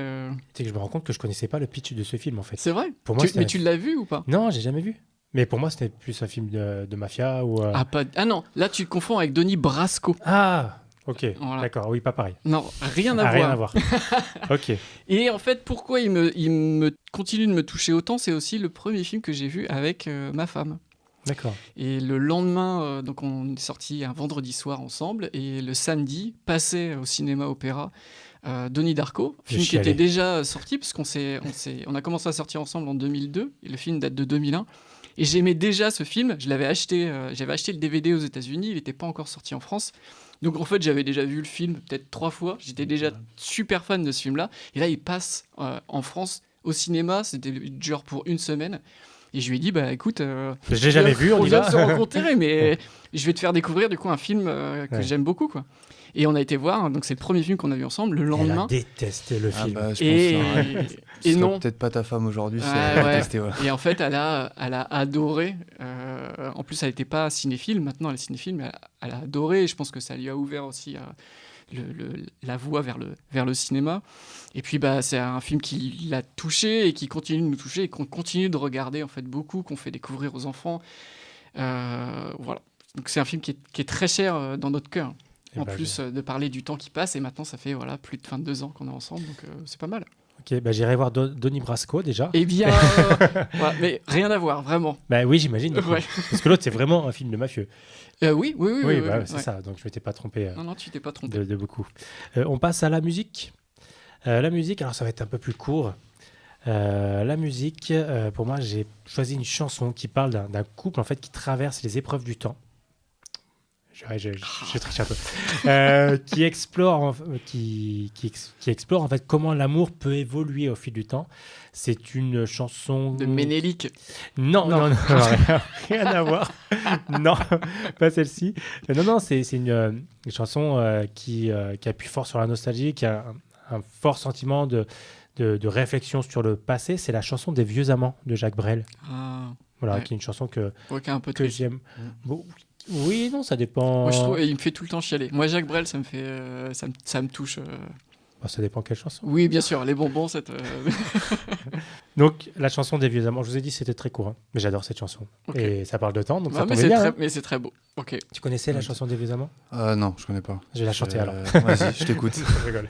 C: Tu sais que je me rends compte que je connaissais pas le pitch de ce film, en fait.
B: C'est vrai?
C: Pour moi,
B: Mais tu l'as vu ou pas?
C: Non, j'ai jamais vu. Mais pour moi, c'était plus un film de mafia ou.
B: Ah non, là tu te confonds avec Donnie Brasco.
C: Ah, ok,
B: Voilà.
C: d'accord, oui, pas pareil.
B: Non, rien à
C: Ah,
B: voir.
C: rien à voir. Ok.
B: Et en fait, pourquoi il me continue de me toucher autant, c'est aussi le premier film que j'ai vu avec ma femme.
C: D'accord.
B: Et le lendemain, donc on est sorti un vendredi soir ensemble, et le samedi, passé au cinéma opéra, Donnie Darko, film qui
C: chialé.
B: était déjà sorti, parce on a commencé à sortir ensemble en 2002, et le film date de 2001. Et j'aimais déjà ce film, j'avais acheté le DVD aux États-Unis, il n'était pas encore sorti en France. Donc en fait, j'avais déjà vu le film peut-être 3 fois, j'étais déjà super fan de ce film-là. Et là, il passe en France au cinéma, c'était genre pour une semaine. Et je lui ai dit, bah écoute,
C: Je l'ai jamais vu, on y
B: vient
C: va.
B: de se rencontrer, mais je vais te faire découvrir du coup un film que j'aime beaucoup, quoi. Et on a été voir, donc c'est le premier film qu'on a vu ensemble le
C: Elle a
B: lendemain.
C: détesté le film.
D: Bah, je
B: Et,
D: pense que
B: et
D: ce
B: non.
D: serait peut-être pas ta femme aujourd'hui, si
B: Ah,
D: elle a
B: ouais.
D: détesté, ouais.
B: Et en fait, elle a adoré. En plus, elle n'était pas cinéphile. Maintenant, elle est cinéphile, mais elle a adoré. Et je pense que ça lui a ouvert aussi la voie vers le cinéma. Et puis, bah, c'est un film qui l'a touché et qui continue de nous toucher et qu'on continue de regarder en fait beaucoup, qu'on fait découvrir aux enfants. Voilà. Donc, c'est un film qui est très cher dans notre cœur.
C: Eh
B: En
C: ben,
B: plus de parler du temps qui passe. Et maintenant, ça fait plus de 22 ans qu'on est ensemble. Donc, c'est pas mal.
C: Ok, bah, j'irai voir Donnie Brasco déjà.
B: Eh bien, voilà, mais rien à voir, vraiment.
C: Bah oui, j'imagine. du coup.
B: Ouais.
C: Parce que l'autre, c'est vraiment un film de mafieux.
B: Oui,
C: Oui, bah, c'est
B: ouais.
C: ça. Donc je m'étais pas trompé
B: Non, tu t'es pas trompé.
C: de beaucoup. On passe à la musique. La musique, alors ça va être un peu plus court. La musique, pour moi, j'ai choisi une chanson qui parle d'un couple en fait qui traverse les épreuves du temps. Je triche un peu. Qui explore en fait comment l'amour peut évoluer au fil du temps. C'est une chanson
B: De Ménélique.
C: Non,
B: Non.
C: rien à voir. Non, pas celle-ci. Non, c'est une chanson qui appuie fort sur la nostalgie, qui a un fort sentiment de réflexion sur le passé. C'est la chanson des vieux amants de Jacques Brel.
B: Ah,
C: Voilà,
B: ouais.
C: qui est une chanson que
B: un peu
C: que
B: triste.
C: j'aime. Bon, oui, non, ça dépend.
B: Moi, je trouve, il me fait tout le temps chialer. Moi, Jacques Brel, ça me fait, ça me touche.
C: Ça dépend quelle chanson.
B: Oui, bien sûr, les bonbons,
C: Donc, la chanson des vieux amants, je vous ai dit, c'était très court, hein, mais j'adore cette chanson.
B: Ok.
C: Et ça parle de temps, donc ça
B: mais
C: tombait bien. Hein.
B: mais c'est très beau. Ok.
C: Tu connaissais la chanson des vieux amants?
D: Non, je connais pas.
C: Je vais la chanter alors.
D: Vas-y, je t'écoute.
C: Je rigole.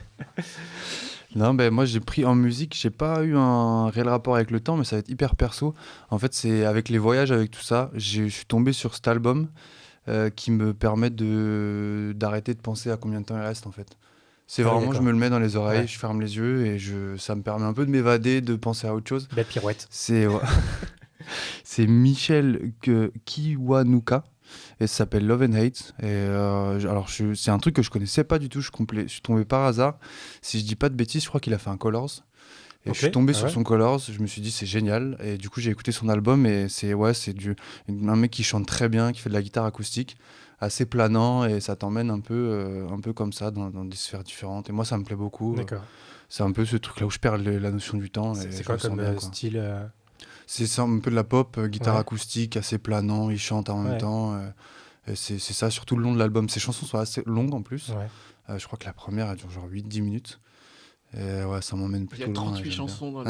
D: Non, moi j'ai pris en musique, j'ai pas eu un réel rapport avec le temps, mais ça va être hyper perso. En fait, c'est avec les voyages, avec tout ça, je suis tombé sur cet album qui me permet d'arrêter de penser à combien de temps il reste en fait. C'est vraiment,
C: d'accord.
D: je me le mets dans les oreilles,
C: Ouais.
D: je ferme les yeux et ça me permet un peu de m'évader, de penser à autre chose.
C: Belle pirouette.
D: C'est c'est Michel Kiwanuka et ça s'appelle Love and Hate. Et alors c'est un truc que je connaissais pas du tout, je suis tombé par hasard. Si je dis pas de bêtises, je crois qu'il a fait un Colors. Et
C: Ok.
D: je suis tombé
C: Ah
D: sur
C: ouais.
D: son Colors, je me suis dit c'est génial. Et du coup j'ai écouté son album et c'est un mec qui chante très bien, qui fait de la guitare acoustique, assez planant et ça t'emmène un peu comme ça dans des sphères différentes. Et moi ça me plaît beaucoup.
C: D'accord.
D: C'est un peu ce truc là où je perds la notion du temps.
C: C'est
D: Et
C: quoi
D: je me
C: comme
D: sens bien, quoi.
C: style
D: C'est un peu de la pop, guitare
C: Ouais.
D: acoustique, assez planant, il chante en
C: Ouais.
D: même temps. Et c'est ça sur tout le long de l'album. Ses chansons sont assez longues en plus.
C: Ouais.
D: Je crois que la première elle dure genre 8-10 minutes. Et ouais, ça m'emmène
B: Il y
D: plutôt
B: a
D: loin.
B: 38
D: j'aime bien.
B: chansons dans le.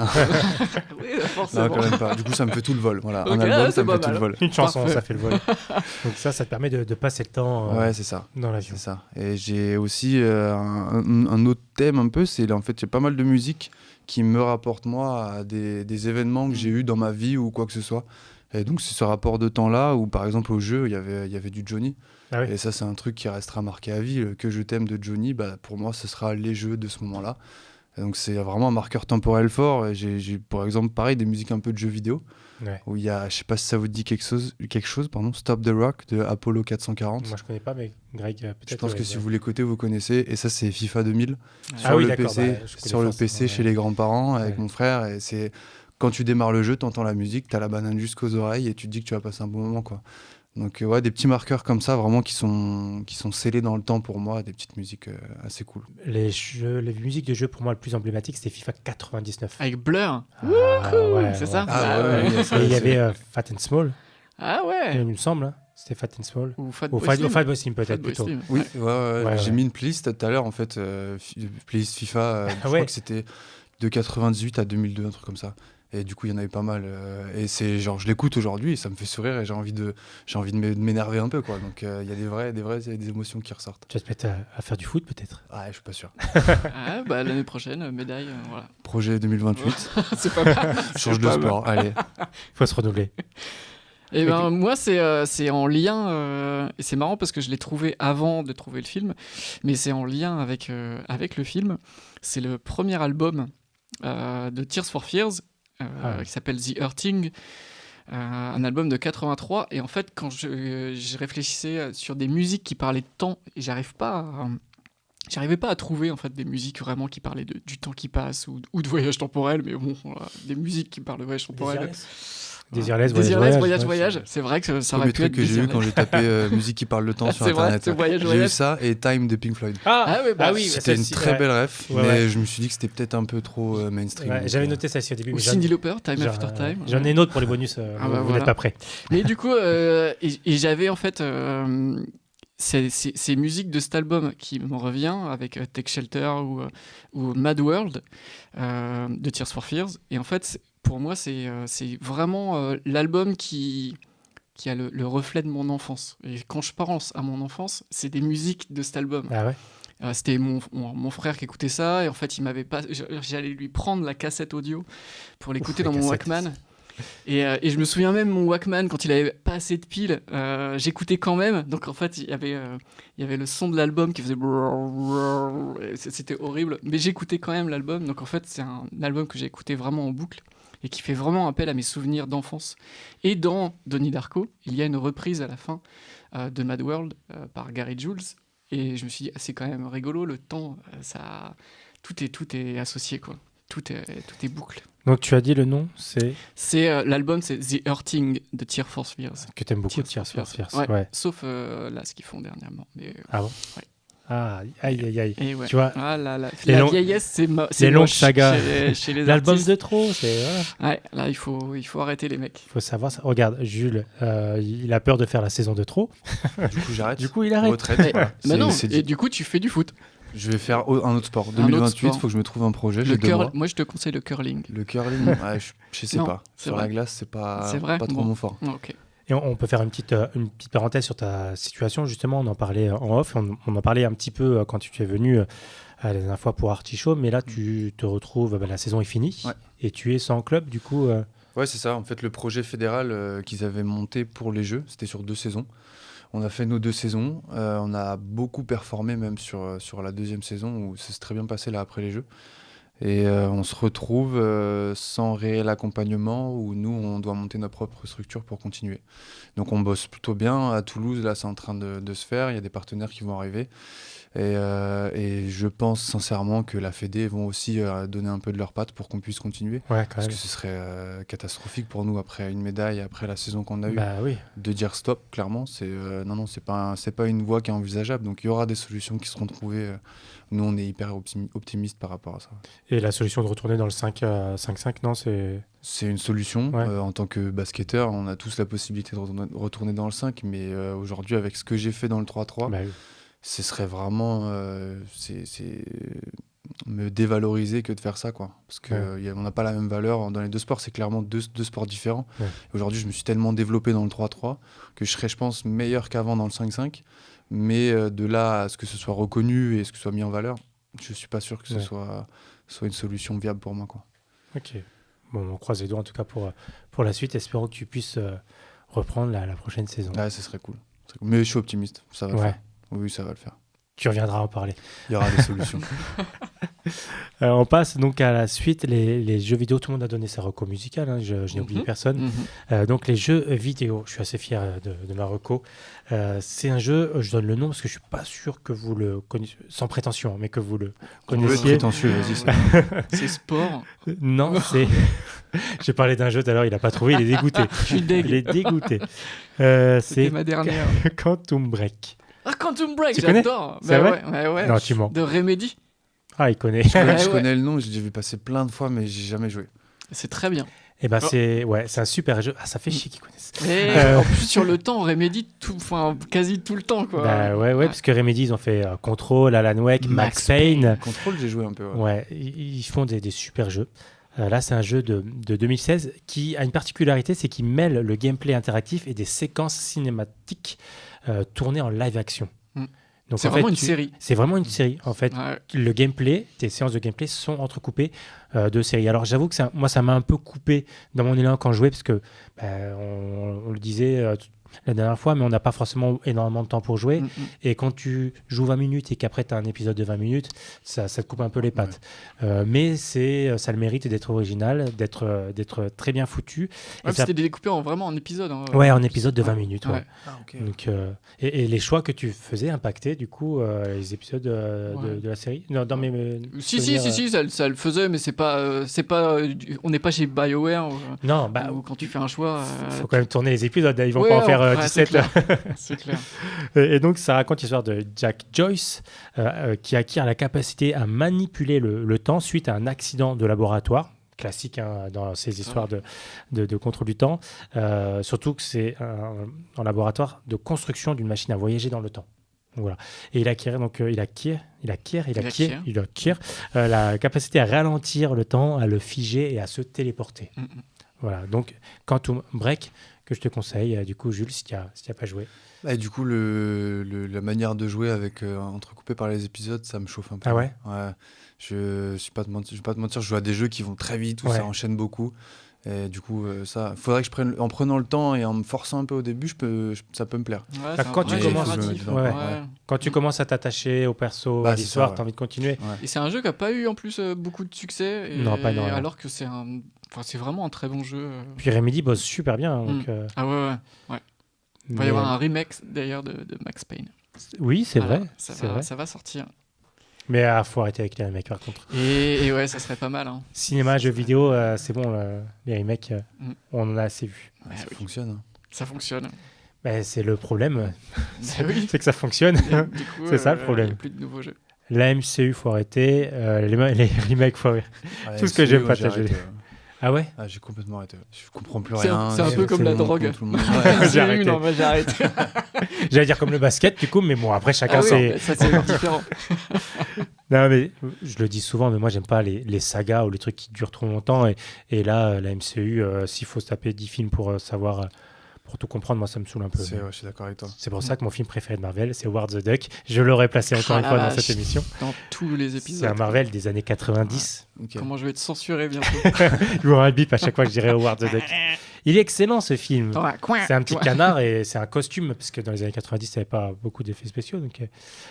B: Oui,
D: Non,
B: forcément.
D: quand même pas. Du coup, ça me fait tout le vol. Voilà.
B: Ok,
D: Un album,
B: c'est
D: ça me
B: pas
D: fait tout
B: mal.
D: le vol.
C: Une chanson,
B: Parfait.
C: ça fait le vol. Donc ça te permet de passer le temps
D: Ouais, c'est ça.
C: dans l'avion.
D: C'est ça. Et j'ai aussi un autre thème un peu, c'est en fait, j'ai pas mal de musique qui me rapporte moi à des événements que j'ai eus dans ma vie ou quoi que ce soit. Et donc c'est ce rapport de temps-là où par exemple au jeu, il y avait du Johnny.
C: Ah oui.
D: Et ça c'est un truc qui restera marqué à vie. Le Que je t'aime de Johnny, pour moi ce sera les jeux de ce moment-là. Et donc c'est vraiment un marqueur temporel fort. Et j'ai par exemple pareil des musiques un peu de jeux vidéo.
C: Ouais.
D: Où il y a, je sais pas si ça vous dit quelque chose, Stop the Rock de Apollo 440.
C: Moi je connais pas, mais Greg peut-être.
D: Je pense
C: ouais,
D: que si
C: ouais.
D: vous l'écoutez, vous connaissez. Et ça, c'est FIFA 2000
C: Ah
D: sur
C: oui,
D: le
C: d'accord,
D: PC,
C: bah, je connais
D: sur le
C: forcément,
D: PC
C: ouais.
D: chez les grands-parents avec
C: Ouais.
D: mon frère. Et c'est quand tu démarres le jeu, t'entends la musique, t'as la banane jusqu'aux oreilles et tu te dis que tu vas passer un bon moment, quoi. Donc ouais, des petits marqueurs comme ça, vraiment qui sont scellés dans le temps pour moi, des petites musiques assez cool.
C: Les musiques de jeux pour moi le plus emblématique c'était FIFA 99.
B: Avec Blur.
C: Ah, ouais,
B: C'est
C: ouais.
B: ça
C: Et il y avait Fat and Small,
B: Ah
C: il
B: ouais.
C: me semble. Hein. C'était Fat and Small.
B: Ou Fat
C: Ou
B: Boy Slim.
C: Fat Boy Slim peut-être
B: Fatboy
C: plutôt.
B: Slim.
D: Oui,
B: Ouais.
D: ouais, j'ai
C: ouais.
D: mis une playlist tout à l'heure en fait, playlist FIFA, je
C: ouais.
D: crois que c'était de 98 à 2002, un truc comme ça. Et du coup, il y en avait pas mal. Et c'est genre, je l'écoute aujourd'hui et ça me fait sourire et j'ai envie de m'énerver un peu, quoi. Donc il y a des émotions qui ressortent.
C: Tu vas te mettre à faire du foot peut-être.
D: Ah, je suis pas sûr.
B: Ah, l'année prochaine, médaille, voilà.
D: Projet 2028,
B: C'est pas mal.
D: change
B: C'est
D: de
B: pas mal.
D: sport. Allez.
C: Il faut se renouveler.
B: Et ben moi c'est en lien et c'est marrant parce que je l'ai trouvé avant de trouver le film, mais c'est en lien avec le film. C'est le premier album de Tears for Fears qui s'appelle The Hurting, un album de 83. Et en fait quand je réfléchissais sur des musiques qui parlaient de temps, et j'arrivais pas à trouver en fait des musiques vraiment qui parlaient du temps qui passe ou de voyage temporel, mais bon, voilà, des musiques qui parlent de voyage temporel.
C: Désirless,
B: voyage. C'est vrai que ça aurait
D: Premier
B: pu
D: truc
B: être
D: que j'ai eu
B: Désirless.
D: quand j'ai tapé musique qui parle de temps sur
B: C'est vrai,
D: internet.
B: c'est Voyage,
D: J'ai
B: Voyage.
D: eu ça et Time de Pink Floyd.
B: Ah ouais, bah,
C: oui,
D: C'était une
C: celle-ci,
D: très
C: ouais.
D: belle ref,
C: Ouais,
D: mais
C: ouais.
D: je me suis dit que c'était peut-être un peu trop mainstream.
C: Ouais,
D: donc,
C: j'avais noté ça aussi au début.
B: Ou
C: mais
B: Cyndi Lauper, Time
C: j'en-
B: After Time.
C: J'en ai une autre pour les bonus.
B: Ah bah
C: vous
B: voilà.
C: n'êtes pas prêts.
B: Mais du coup, et j'avais en fait ces musiques de cet album qui me revient avec Take Shelter ou Mad World de Tears for Fears. Et en fait, pour moi, c'est vraiment l'album qui a le reflet de mon enfance. Et quand je pense à mon enfance, c'est des musiques de cet album.
C: Ah ouais.
B: C'était mon frère qui écoutait ça, et en fait, il m'avait pas. J'allais lui prendre la cassette audio pour l'écouter
C: Ouf,
B: dans
C: la
B: mon
C: cassette.
B: Walkman. Et je me souviens même, mon Walkman, quand il avait pas assez de piles, j'écoutais quand même. Donc en fait, il y avait le son de l'album qui faisait. C'était horrible, mais j'écoutais quand même l'album. Donc en fait, c'est un album que j'ai écouté vraiment en boucle et qui fait vraiment appel à mes souvenirs d'enfance. Et dans Donnie Darko, il y a une reprise à la fin de Mad World par Gary Jules. Et je me suis dit, c'est quand même rigolo, le temps, tout est associé, quoi. Tout est boucle.
C: Donc tu as dit le nom, c'est
B: L'album, c'est The Hurting de Tears for Fears.
C: que t'aimes beaucoup,
B: Tears
C: Tears
B: for
C: for Fears.
B: Fears.
C: Ouais.
B: Sauf là, ce qu'ils font dernièrement. Mais,
C: Ah bon.
B: Ouais.
C: Ah, aïe aïe aïe.
B: et ouais.
C: Tu vois,
B: Ah là là.
C: les
B: La
C: longs-
B: vieillesse, c'est
C: les longues
B: moche
C: sagas.
B: chez les
C: l'album
B: artistes.
C: de trop, c'est. Voilà.
B: Ouais, là, il faut arrêter les mecs.
C: Il faut savoir ça. Regarde, Jules, il a peur de faire la saison de trop.
D: Du coup, j'arrête.
C: Du coup, il arrête.
D: Retraite.
B: Mais,
D: voilà.
B: mais non,
D: C'est dit.
B: et du coup, tu fais du foot.
D: Je vais faire un autre sport. 2028, il faut que je me trouve un projet. J'ai 2 mois.
B: Moi, je te conseille le curling.
D: Le curling, ouais, je sais pas. Sur la glace, c'est pas trop mon fort.
B: Ok.
C: Et on peut faire une petite parenthèse sur ta situation. Justement, on en parlait en off. On en parlait un petit peu quand tu es venu la dernière fois pour Artichaut. Mais là, tu te retrouves, la saison est finie.
D: Ouais.
C: Et tu es sans club, du coup.
D: Ouais, c'est ça. En fait, le projet fédéral qu'ils avaient monté pour les Jeux, c'était sur 2 saisons. On a fait nos 2 saisons. On a beaucoup performé même sur la 2e saison où ça s'est très bien passé là après les Jeux. Et on se retrouve sans réel accompagnement où nous, on doit monter notre propre structure pour continuer. Donc on bosse plutôt bien. À Toulouse, là, c'est en train de se faire. Il y a des partenaires qui vont arriver. Et je pense sincèrement que la Fédé vont aussi donner un peu de leur patte pour qu'on puisse continuer.
C: Ouais,
D: parce que ce serait catastrophique pour nous après une médaille, après la saison qu'on a eue,
C: oui.
D: de dire stop. Clairement, non, c'est pas une voie qui est envisageable. Donc il y aura des solutions qui seront trouvées. Nous, on est hyper optimistes par rapport à ça.
C: Et la solution de retourner dans le 5-5, non,
D: c'est une solution.
C: Ouais.
D: En tant que basketteur, on a tous la possibilité de retourner dans le 5, mais aujourd'hui, avec ce que j'ai fait dans le 3-3,
C: oui.
D: Ce serait vraiment me dévaloriser que de faire ça, quoi. Parce qu'on n'a pas la même valeur dans les 2 sports. C'est clairement deux sports différents. Ouais. Aujourd'hui, je me suis tellement développé dans le 3-3 que je serais, je pense, meilleur qu'avant dans le 5-5. Mais de là à ce que ce soit reconnu et ce que ce soit mis en valeur, je ne suis pas sûr que ce soit une solution viable pour moi, quoi.
C: Ok. Bon, on croise les doigts en tout cas pour la suite. Espérons que tu puisses reprendre la prochaine saison.
D: Ouais, ce serait cool. Mais je suis optimiste. Ça va le faire. Oui, ça va le faire.
C: Tu reviendras en parler.
D: Il y aura des solutions.
C: On passe donc à la suite. Les jeux vidéo, tout le monde a donné sa reco musicale. Hein, je n'ai oublié personne. Donc les jeux vidéo, je suis assez fier de ma reco. C'est un jeu, je donne le nom parce que je ne suis pas sûr que vous le connaissiez, sans prétention, mais que vous le connaissiez.
D: Prétentieux, vas-y.
B: C'est sport.
C: Non, c'est... J'ai parlé d'un jeu tout à l'heure, il n'a pas trouvé, il est dégoûté.
B: Je suis dégueu.
C: Il est dégoûté.
B: C'était ma dernière.
C: Quantum Break.
B: Ah, Quantum Break,
C: tu connais?
B: J'adore.
C: C'est vrai?
B: Ouais.
C: Non, tu mens.
B: De Remedy.
C: Ah, il connaît.
D: Je connais le nom, j'ai vu passer plein de fois, mais j'ai jamais joué.
B: C'est très bien.
C: Et c'est un super jeu. Ah, ça fait chier qu'ils connaissent.
B: Et en plus, sur le temps, Remedy, quasi tout le temps, quoi.
C: Parce que Remedy, ils ont fait Control, Alan Wake, Max Payne.
D: Control, j'ai joué un peu.
C: Ouais, ils font des super jeux. Là, c'est un jeu de 2016 qui a une particularité, c'est qu'il mêle le gameplay interactif et des séquences cinématiques tournées en live action. Donc,
B: c'est vraiment une série.
C: C'est vraiment une série. En fait, le gameplay, tes séances de gameplay sont entrecoupées de séries. Alors, j'avoue que moi, ça m'a un peu coupé dans mon élan quand je jouais, parce que on le disait la dernière fois, mais on n'a pas forcément énormément de temps pour jouer. Et quand tu joues 20 minutes et qu'après tu as un épisode de 20 minutes, ça te coupe un peu les pattes. Mais ça a le mérite d'être original, d'être très bien foutu.
B: C'était découpé vraiment en épisodes.
C: En épisode de 20 minutes.
D: Ah, okay.
C: Donc, et les choix que tu faisais impactaient du coup les épisodes de la série dans mes
B: Si, ça le faisait, mais c'est pas on n'est pas chez BioWare.
C: Non,
B: où quand tu fais un choix.
C: Il faut quand même tourner les épisodes, ils vont pas en faire 17.
B: C'est clair.
C: Et donc, ça raconte l'histoire de Jack Joyce qui acquiert la capacité à manipuler le temps suite à un accident de laboratoire. Classique dans ces histoires de contrôle du temps. Surtout que c'est un laboratoire de construction d'une machine à voyager dans le temps. Voilà. Et il acquiert la capacité à ralentir le temps, à le figer et à se téléporter. Voilà. Donc, Quantum Break, que je te conseille, du coup, Jules, si tu n'as pas joué.
D: Et du coup, la manière de jouer avec entrecoupé par les épisodes, ça me chauffe un peu.
C: Ah ouais?
D: Ouais. Je vais pas te mentir, je joue à des jeux qui vont très vite, où ça enchaîne beaucoup. Et du coup, ça, faudrait que je prenne, en prenant le temps et en me forçant un peu au début, ça peut me plaire.
C: Quand tu commences à t'attacher au perso, à l'histoire, tu as envie de continuer.
B: Ouais. Et c'est un jeu qui n'a pas eu en plus beaucoup de succès.
C: Non, pas énormément.
B: Alors que c'est vraiment un très bon jeu.
C: Puis Remedy bosse super bien. Donc,
B: Ah ouais. Il va y avoir un remake d'ailleurs de Max Payne.
C: Oui, c'est vrai.
B: Ça va sortir.
C: Mais il faut arrêter avec les remakes par contre.
B: Et ouais, ça serait pas mal. Hein.
C: Cinéma, jeux vidéo, c'est bon, les remakes, on en a assez vu.
D: Ça fonctionne. Hein.
B: Ça fonctionne.
C: C'est le problème,
B: c'est
C: que ça fonctionne. Du coup, c'est ça le problème.
B: Il n'y a plus de nouveaux jeux.
C: La MCU, faut arrêter. Les remakes, faut arrêter. Tout ce que j'aime partager. Ah ouais?
D: Ah, j'ai complètement arrêté. Je comprends plus
B: C'est
D: rien.
B: c'est un peu comme
D: Tout
B: la
D: le monde
B: drogue.
D: comprend tout le monde. Ouais.
C: J'ai arrêté.
B: Non, moi j'ai arrêté.
C: J'allais dire comme le basket, du coup, mais bon, après, chacun
B: Ah oui,
C: ses...
B: en fait, ça c'est différent.
C: Non, mais je le dis souvent, mais moi, j'aime pas les sagas ou les trucs qui durent trop longtemps. Et là, la MCU, s'il faut se taper 10 films pour savoir, pour tout comprendre, moi, ça me saoule un peu.
D: Ouais, je suis d'accord avec toi.
C: C'est pour ça que mon film préféré de Marvel, c'est Howard the Duck. Je l'aurais placé encore
B: Ah
C: une
B: la
C: fois dans
B: vache.
C: cette émission.
B: Dans tous les
C: C'est
B: épisodes.
C: un Marvel des années 90.
D: Ok.
B: Comment je vais te censurer bientôt.
C: Je vous un bip à chaque fois que je dirais Howard the Duck. Il est excellent, ce film. C'est un petit canard et c'est un costume, parce que dans les années 90, il n'y avait pas beaucoup d'effets spéciaux. Donc,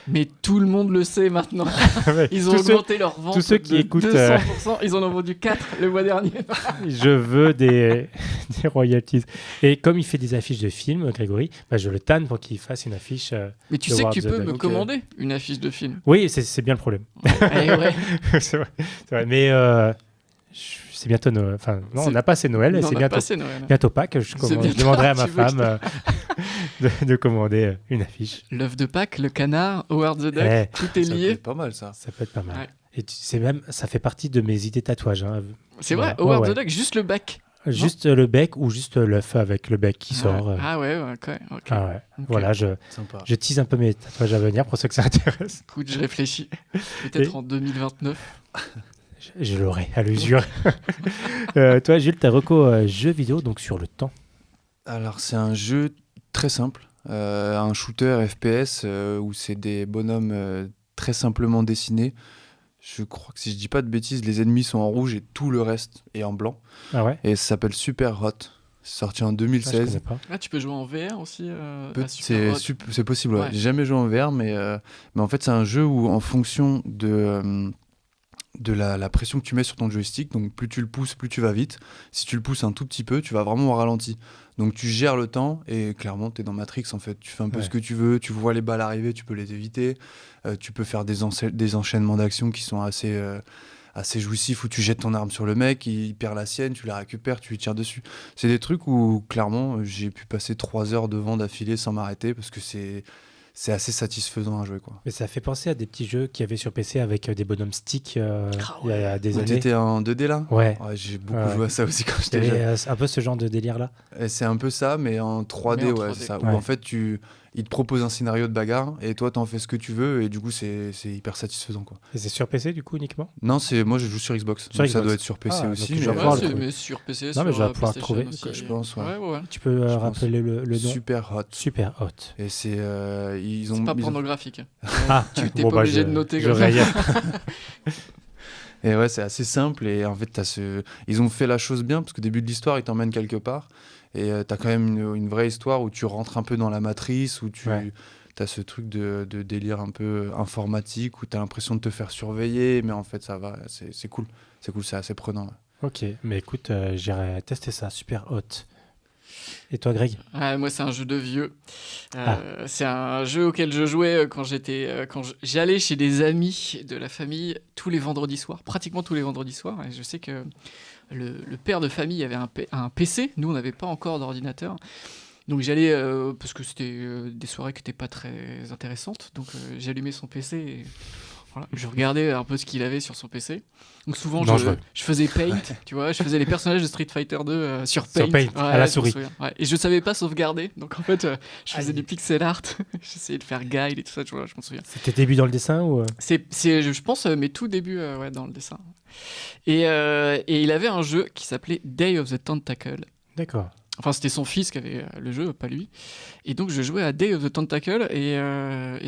B: Mais tout le monde le sait maintenant. Ils ont
C: tous ceux-
B: augmenté leur vente
C: tous ceux qui
B: de
C: écoutent,
B: 200%. Ils en ont vendu 4 le mois dernier.
C: je veux des royalties. Et comme il fait des affiches de films, Grégory, bah, je le tanne pour qu'il fasse une affiche.
B: Mais tu
C: de
B: sais que
C: Howard
B: tu
C: the
B: peux
C: Duck.
B: me
D: Ok.
B: commander une affiche de film.
C: Oui, c'est bien le problème.
B: Eh ouais.
C: c'est vrai. Mais c'est bientôt Noël. Enfin, non, on n'a pas assez Noël.
B: On
C: C'est
B: a
C: bientôt,
B: passé Noël.
C: bientôt Pâques. Je
B: bientôt,
C: demanderai à ma
B: tu veux que je
C: femme de commander une affiche.
B: L'œuf de Pâques, le canard, Howard the Duck,
C: Eh,
B: tout est
D: Ça peut
B: lié.
D: être pas mal, ça.
C: Ça peut être pas mal.
B: Ouais.
C: Et c'est même, ça fait partie de mes idées tatouages. Hein.
B: C'est vrai,
C: Voilà.
B: Howard
C: Ouais,
B: the Duck, juste le bec.
C: Juste le bec ou juste l'œuf avec le bec qui sort.
B: Ah ouais, ok.
C: Ah ouais.
B: Ok.
C: Voilà,
D: Sympa.
C: je tease un peu mes tatouages à venir pour ceux que ça intéresse.
B: Écoute, je réfléchis. Peut-être
C: Et-
B: en 2029.
C: Je l'aurai à l'usure. Toi, Jules, ta reco jeu vidéo, donc sur le temps.
D: Alors, c'est un jeu très simple, un shooter FPS où c'est des bonhommes très simplement dessinés. Je crois que si je dis pas de bêtises, les ennemis sont en rouge et tout le reste est en blanc.
C: Ah ouais?
D: Et ça s'appelle Super Hot. C'est sorti en
C: Ah, je
D: 2016.
C: connais pas.
B: Ah, tu peux jouer en VR aussi
D: C'est c'est possible, ouais.
B: Ouais.
D: J'ai jamais joué en VR, mais en fait, c'est un jeu où, en fonction de la pression que tu mets sur ton joystick, donc plus tu le pousses, plus tu vas vite. Si tu le pousses un tout petit peu, tu vas vraiment au ralenti. Donc tu gères le temps et clairement, tu es dans Matrix en fait. Tu fais un peu
C: Ouais.
D: ce que tu veux, tu vois les balles arriver, tu peux les éviter. Tu peux faire des enchaînements d'actions qui sont assez jouissifs où tu jettes ton arme sur le mec, il perd la sienne, tu la récupères, tu lui tires dessus. C'est des trucs où clairement, j'ai pu passer 3 heures devant d'affilée sans m'arrêter parce que c'est assez satisfaisant à jouer, quoi.
C: Mais ça fait penser à des petits jeux qu'il y avait sur PC avec des bonhommes sticks il y a des
D: Où
C: années.
D: t'étais en 2D là?
C: Ouais.
D: Ouais, j'ai beaucoup
C: Ouais.
D: joué à ça aussi quand
C: Il y
D: j'étais jeune.
C: avait un peu ce genre de délire-là.
D: Et c'est un peu ça, mais en 3D,
B: Mais en
D: ouais,
B: 3D.
D: c'est ça.
C: Ouais.
D: Où en fait, il te propose un scénario de bagarre et toi, t'en fais ce que tu veux et du coup, c'est hyper satisfaisant, quoi.
C: Et c'est sur PC du coup uniquement?
D: Non, moi, je joue sur Xbox.
C: Sur
D: Donc ça
C: Xbox.
D: doit être sur PC
C: Ah,
D: aussi.
C: donc je
D: mais,
C: vais pouvoir le
B: Ouais,
C: trouver.
B: mais sur PC,
C: Non,
B: sur
C: mais je vais pouvoir le
B: PlayStation
C: trouver.
B: aussi.
D: je pense, ouais.
B: Ouais.
C: Tu peux
D: Je pense.
C: rappeler le nom?
D: Super Hot.
C: Super Hot.
D: Et c'est ils ont
B: C'est pas
D: ils ont-
B: pornographique.
C: Ah,
B: Tu t'es
C: bon,
B: pas
C: bah,
B: obligé
C: je-
B: de noter
C: je
B: comme ça.
C: raye.
D: Et ouais, c'est assez simple et en fait, ils ont fait la chose bien parce qu'au début de l'histoire, ils t'emmènent quelque part et t'as quand même une vraie histoire où tu rentres un peu dans la matrice, où tu
C: Ouais.
D: as ce truc de délire un peu informatique où t'as l'impression de te faire surveiller, mais en fait, ça va, c'est cool. C'est cool, c'est assez prenant. Ouais.
C: Ok, mais écoute, j'irai tester ça. Super Hot. Et toi, Greg?
B: Ouais, moi, c'est un jeu de vieux. C'est un jeu auquel je jouais quand j'allais chez des amis de la famille tous les vendredis soirs, pratiquement tous les vendredis soirs. Et je sais que le père de famille avait un PC. Nous, on n'avait pas encore d'ordinateur. Donc j'allais, parce que c'était des soirées qui n'étaient pas très intéressantes. Donc j'allumais son PC et voilà, je regardais un peu ce qu'il avait sur son PC. Donc souvent,
C: Dangereux.
B: je faisais Paint, tu vois, je faisais les personnages de Street Fighter 2 sur Paint.
C: Sur Paint, à la
B: je me
C: souris.
B: souviens. Ouais. Et je savais pas sauvegarder. Donc en fait, je faisais
C: Aïe.
B: du pixel art. J'essayais de faire guide et tout ça, tu vois, je m'en souviens.
C: C'était début dans le dessin ou
B: Je pense, mes tout débuts ouais, dans le dessin. Et il avait un jeu qui s'appelait Day of the Tentacle.
C: D'accord.
B: Enfin, c'était son fils qui avait le jeu, pas lui. Et donc, je jouais à Day of the Tentacle. Et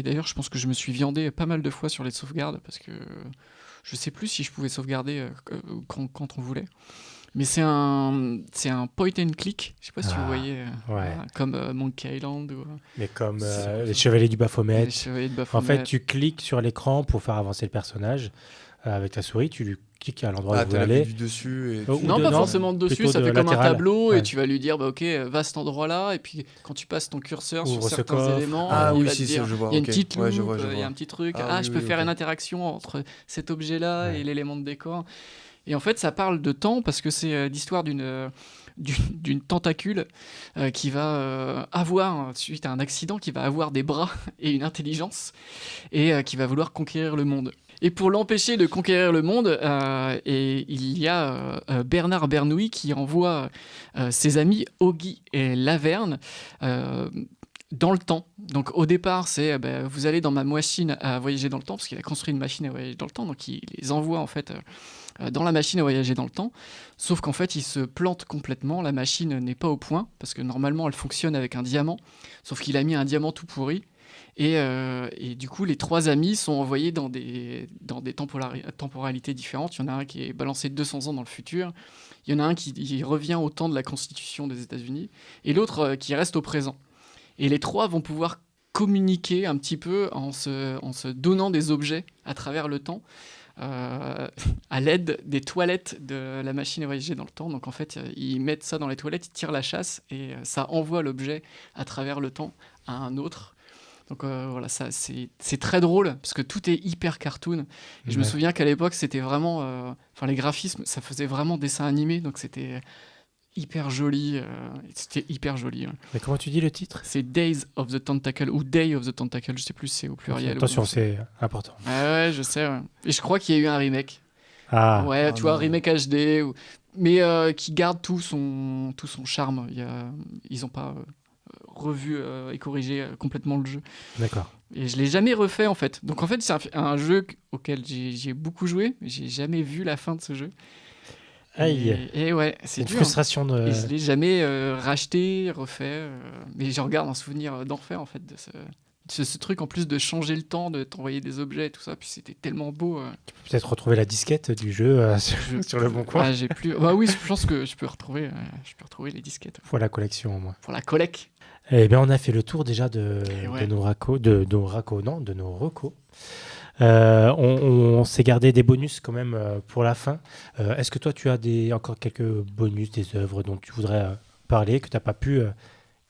B: d'ailleurs, je pense que je me suis viandé pas mal de fois sur les sauvegardes parce que je sais plus si je pouvais sauvegarder quand on voulait. Mais c'est un point and click. Je sais pas si vous voyez, comme Monkey Island ou
C: Mais comme les Chevaliers du Baphomet.
B: les Chevaliers de
C: En
B: Baphomet.
C: fait, tu cliques sur l'écran pour faire avancer le personnage avec ta souris. Tu lui cliques à l'endroit où
D: Ah,
C: vous
D: t'as la
C: voulez
D: vue du dessus et
C: Oh,
D: tu-
B: Non,
C: ou
B: pas
C: dedans,
B: forcément dessus,
C: plutôt
B: ça
C: de
B: fait comme un
C: latéral.
B: tableau
C: Ouais.
B: et tu vas lui dire, bah, ok, va à cet endroit-là, et puis quand tu passes ton curseur
C: Ouvre
B: sur
C: ce
B: certains
C: coffre.
B: éléments,
D: Ah
B: il
D: oui,
B: va te
D: si,
B: dire,
D: je vois.
B: il y a une
D: ok.
B: petite loupe,
D: Ouais, je vois,
B: il y a un petit truc,
D: Ah
B: je
D: oui,
B: peux
D: oui,
B: faire
D: ok.
B: une interaction entre cet objet-là
C: Ouais.
B: et l'élément de décor. Et en fait, ça parle de temps parce que c'est l'histoire d'une tentacule qui va avoir, suite à un accident, qui va avoir des bras et une intelligence et qui va vouloir conquérir le monde. Et pour l'empêcher de conquérir le monde, et il y a Bernard Bernoulli qui envoie ses amis Oggy et Laverne dans le temps. Donc au départ, c'est vous allez dans ma machine à voyager dans le temps, parce qu'il a construit une machine à voyager dans le temps, donc il les envoie en fait dans la machine à voyager dans le temps. Sauf qu'en fait, il se plante complètement, la machine n'est pas au point, parce que normalement elle fonctionne avec un diamant, sauf qu'il a mis un diamant tout pourri. Et du coup, les 3 amis sont envoyés dans des temporalités différentes. Il y en a un qui est balancé 200 ans dans le futur. Il y en a un qui revient au temps de la Constitution des États-Unis. Et l'autre qui reste au présent. Et les 3 vont pouvoir communiquer un petit peu en se donnant des objets à travers le temps, à l'aide des toilettes de la machine à voyager dans le temps. Donc en fait, ils mettent ça dans les toilettes, ils tirent la chasse et ça envoie l'objet à travers le temps à un autre. Donc voilà, ça, c'est très drôle parce que tout est hyper cartoon. Et je me souviens qu'à l'époque, c'était vraiment... les graphismes, ça faisait vraiment dessin animé, donc c'était hyper joli. C'était hyper joli. Ouais.
C: Mais comment tu dis le titre ?
B: C'est Days of the Tentacle ou Day of the Tentacle, je sais plus si c'est au pluriel.
C: Attention, c'est important.
B: Ouais, je sais. Ouais. Et je crois qu'il y a eu un remake.
C: Ah.
B: Ouais, tu vois, remake HD, mais qui garde tout son charme. Ils n'ont pas... revu et corrigé complètement le jeu.
C: D'accord.
B: Et je l'ai jamais refait en fait. Donc en fait c'est un jeu auquel j'ai beaucoup joué, mais j'ai jamais vu la fin de ce jeu.
C: Aïe.
B: Et ouais, c'est
C: une
B: dur.
C: Frustration de.
B: Et je l'ai jamais racheté, refait. Mais j'en regarde un souvenir d'enfer en fait de ce truc en plus de changer le temps, de t'envoyer des objets et tout ça. Puis c'était tellement beau.
C: Tu peux peut-être retrouver la disquette du jeu sur le bon coin.
B: Ah, j'ai plus. Bah oui, je pense que je peux retrouver les disquettes.
C: Pour la collection au moins.
B: Pour la collecte.
C: Eh bien, on a fait le tour déjà de nos recos. On s'est gardé des bonus quand même pour la fin. Est-ce que toi, tu as encore quelques bonus, des œuvres dont tu voudrais parler, que tu n'as pas pu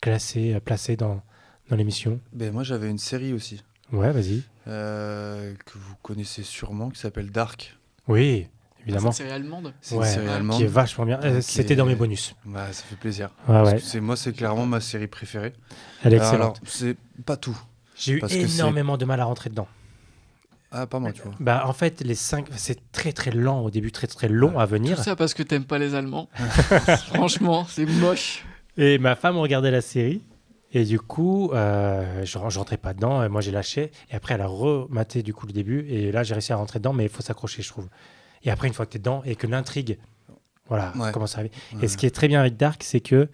C: placer dans l'émission ?
D: Moi, j'avais une série aussi.
C: Ouais, vas-y.
D: Que vous connaissez sûrement, qui s'appelle Dark.
C: Oui, évidemment.
B: C'est une série allemande.
D: C'est une série allemande.
C: Qui est vachement bien. C'était dans mes bonus.
D: Bah, ça fait plaisir.
C: Ouais.
D: C'est clairement ma série préférée.
C: Elle est excellente.
D: Alors, c'est pas tout.
C: J'ai eu énormément de mal à rentrer dedans.
D: Ah, pas moi, tu vois.
C: Bah, en fait, les 5, c'est très très lent au début, très très long à venir.
B: Tout ça parce que t'aimes pas les Allemands. Franchement, c'est moche.
C: Et ma femme regardait la série. Et du coup, je rentrais pas dedans. Et moi, j'ai lâché. Et après, elle a rematé du coup le début. Et là, j'ai réussi à rentrer dedans. Mais il faut s'accrocher, je trouve. Et après, une fois que tu es dedans et que l'intrigue commence à arriver. Ouais. Et ce qui est très bien avec Dark, c'est que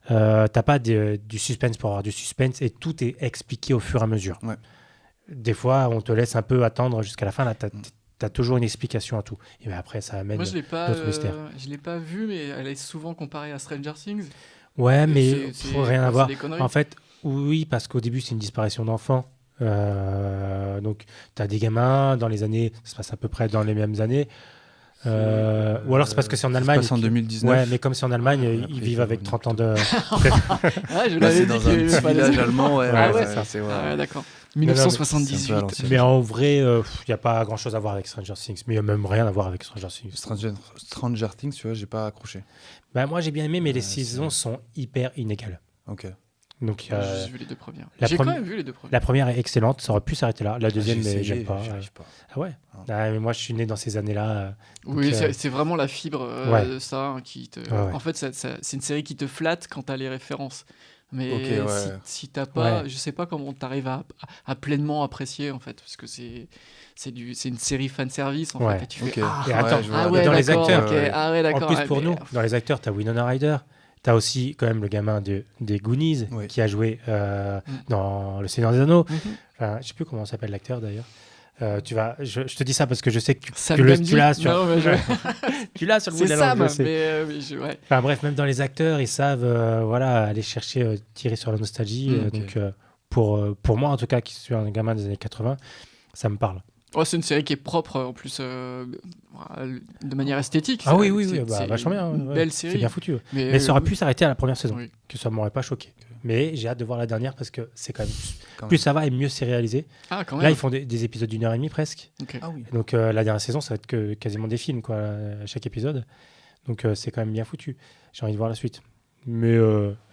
C: t'as pas du suspense pour avoir du suspense. Et tout est expliqué au fur et à mesure. Ouais. Des fois, on te laisse un peu attendre jusqu'à la fin. Là, t'as toujours une explication à tout. Et bien après, ça amène d'autres mystères.
B: Je l'ai pas vu, mais elle est souvent comparée à Stranger Things.
C: Ouais, mais faut rien à voir. En fait, oui, parce qu'au début, c'est une disparition d'enfants. Donc, tu as des gamins dans les années... Ça se passe à peu près dans les mêmes années. Ou alors, c'est parce que c'est en Allemagne.
D: Ça se passe en 2019.
C: Ouais, mais comme c'est en Allemagne, ils vivent avec 30 ans de...
B: je l'avais dit
D: dans un petit village allemand. Ouais,
B: d'accord. 1978.
C: Mais en vrai, il n'y a pas grand-chose à voir avec Stranger Things. Mais il n'y a même rien à voir avec Stranger Things.
D: Stranger Things, tu vois, j'ai pas accroché.
C: Bah, moi, j'ai bien aimé, mais les saisons sont hyper inégales.
D: Ok.
C: Donc,
B: j'ai juste vu les 2 premières. J'ai quand même vu les 2 premières.
C: La première est excellente, ça aurait pu s'arrêter là. La deuxième, mais j'aime pas.
D: J'arrive pas.
C: Ah ouais. Mais moi, je suis né dans ces années-là.
B: Oui, c'est vraiment la fibre de ça qui te. En fait, c'est une série qui te flatte quand t'as les références. Mais si t'as pas, je sais pas comment t'arrives à pleinement apprécier en fait, parce que c'est une série fan service en fait. Et tu fais
C: dans les acteurs.
B: D'accord.
C: En plus pour nous, dans les acteurs, t'as Winona Ryder. T'as aussi quand même le gamin des Goonies qui a joué dans Le Seigneur des Anneaux. Enfin, je sais plus comment s'appelle l'acteur d'ailleurs. Je te dis ça parce que je sais que tu l'as sur. Tu l'as sur le bout de la langue. Enfin bref, même dans les acteurs, ils savent aller chercher, tirer sur la nostalgie. Donc pour moi en tout cas, qui suis un gamin des années 80, ça me parle.
B: Oh, c'est une série qui est propre en plus de manière esthétique.
C: Ah oui, vachement bien.
B: Une belle série.
C: C'est bien foutu. Mais ça aurait pu s'arrêter à la première saison, que ça m'aurait pas choqué. Mais j'ai hâte de voir la dernière parce que c'est quand même plus ça va et mieux c'est réalisé.
B: Ah, quand même.
C: Là, ils font des épisodes d'1h30 presque.
B: Okay.
C: Ah, oui. Donc la dernière saison, ça va être quasiment des films à chaque épisode. Donc c'est quand même bien foutu. J'ai envie de voir la suite. Mais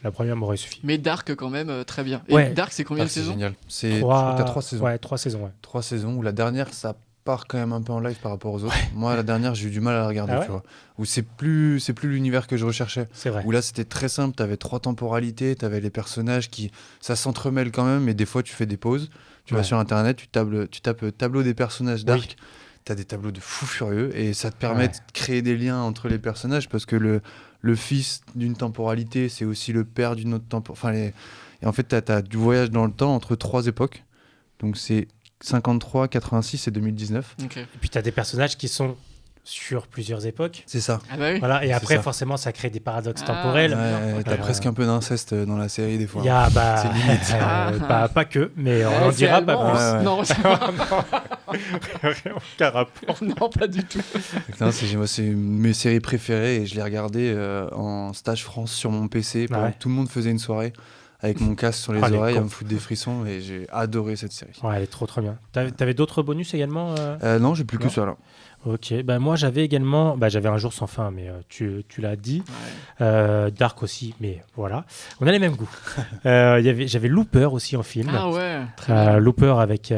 C: la première m'aurait suffi.
B: Mais Dark quand même très bien. Et Dark, c'est combien de saisons ?
D: C'est génial. T'as 3 saisons.
C: Ouais, 3 saisons. Ouais.
D: 3 saisons où la dernière, ça part quand même un peu en live par rapport aux autres. Moi, la dernière, j'ai eu du mal à la regarder,
C: Ah ouais
D: tu vois. Où c'est plus l'univers que je recherchais.
C: C'est vrai.
D: Où là, c'était très simple. T'avais 3 temporalités, t'avais les personnages qui... Ça s'entremêle quand même, mais des fois, tu fais des pauses. Tu vas sur Internet, tu tapes tableau des personnages d'arc. T'as des tableaux de fous furieux et ça te permet de créer des liens entre les personnages parce que le fils d'une temporalité, c'est aussi le père d'une autre temporalité. Et en fait, t'as du voyage dans le temps entre 3 époques. Donc c'est 53, 86 et 2019.
B: Ok.
C: Et puis tu as des personnages qui sont sur plusieurs époques.
D: C'est ça.
B: Ah bah oui.
C: Voilà, et
D: C'est
C: après,
D: ça.
C: forcément, ça crée des paradoxes
B: Ah,
C: temporels.
B: ouais.
D: T'as presque un peu d'inceste dans la série des fois.
C: Il y a,
D: C'est limite.
C: pas que, mais on
B: Ouais,
C: en
B: c'est
C: dira pas
B: allemand.
C: plus.
B: Non,
C: Aucun rapport.
B: non, pas du tout.
D: Non, c'est une de mes séries préférées et je l'ai regardée en stage France sur mon PC pendant que tout le monde faisait une soirée avec mon casque sur les oreilles à me foutre des frissons et j'ai adoré cette série.
C: Ouais, elle est trop bien. T'avais d'autres bonus également
D: Non, j'ai plus que ça là.
C: Ok, moi j'avais également, j'avais Un jour sans fin, mais tu l'as dit.
B: Ouais.
C: Dark aussi, mais voilà. On a les mêmes goûts. J'avais Looper aussi en film.
B: Ah ouais, très bien.
C: Looper avec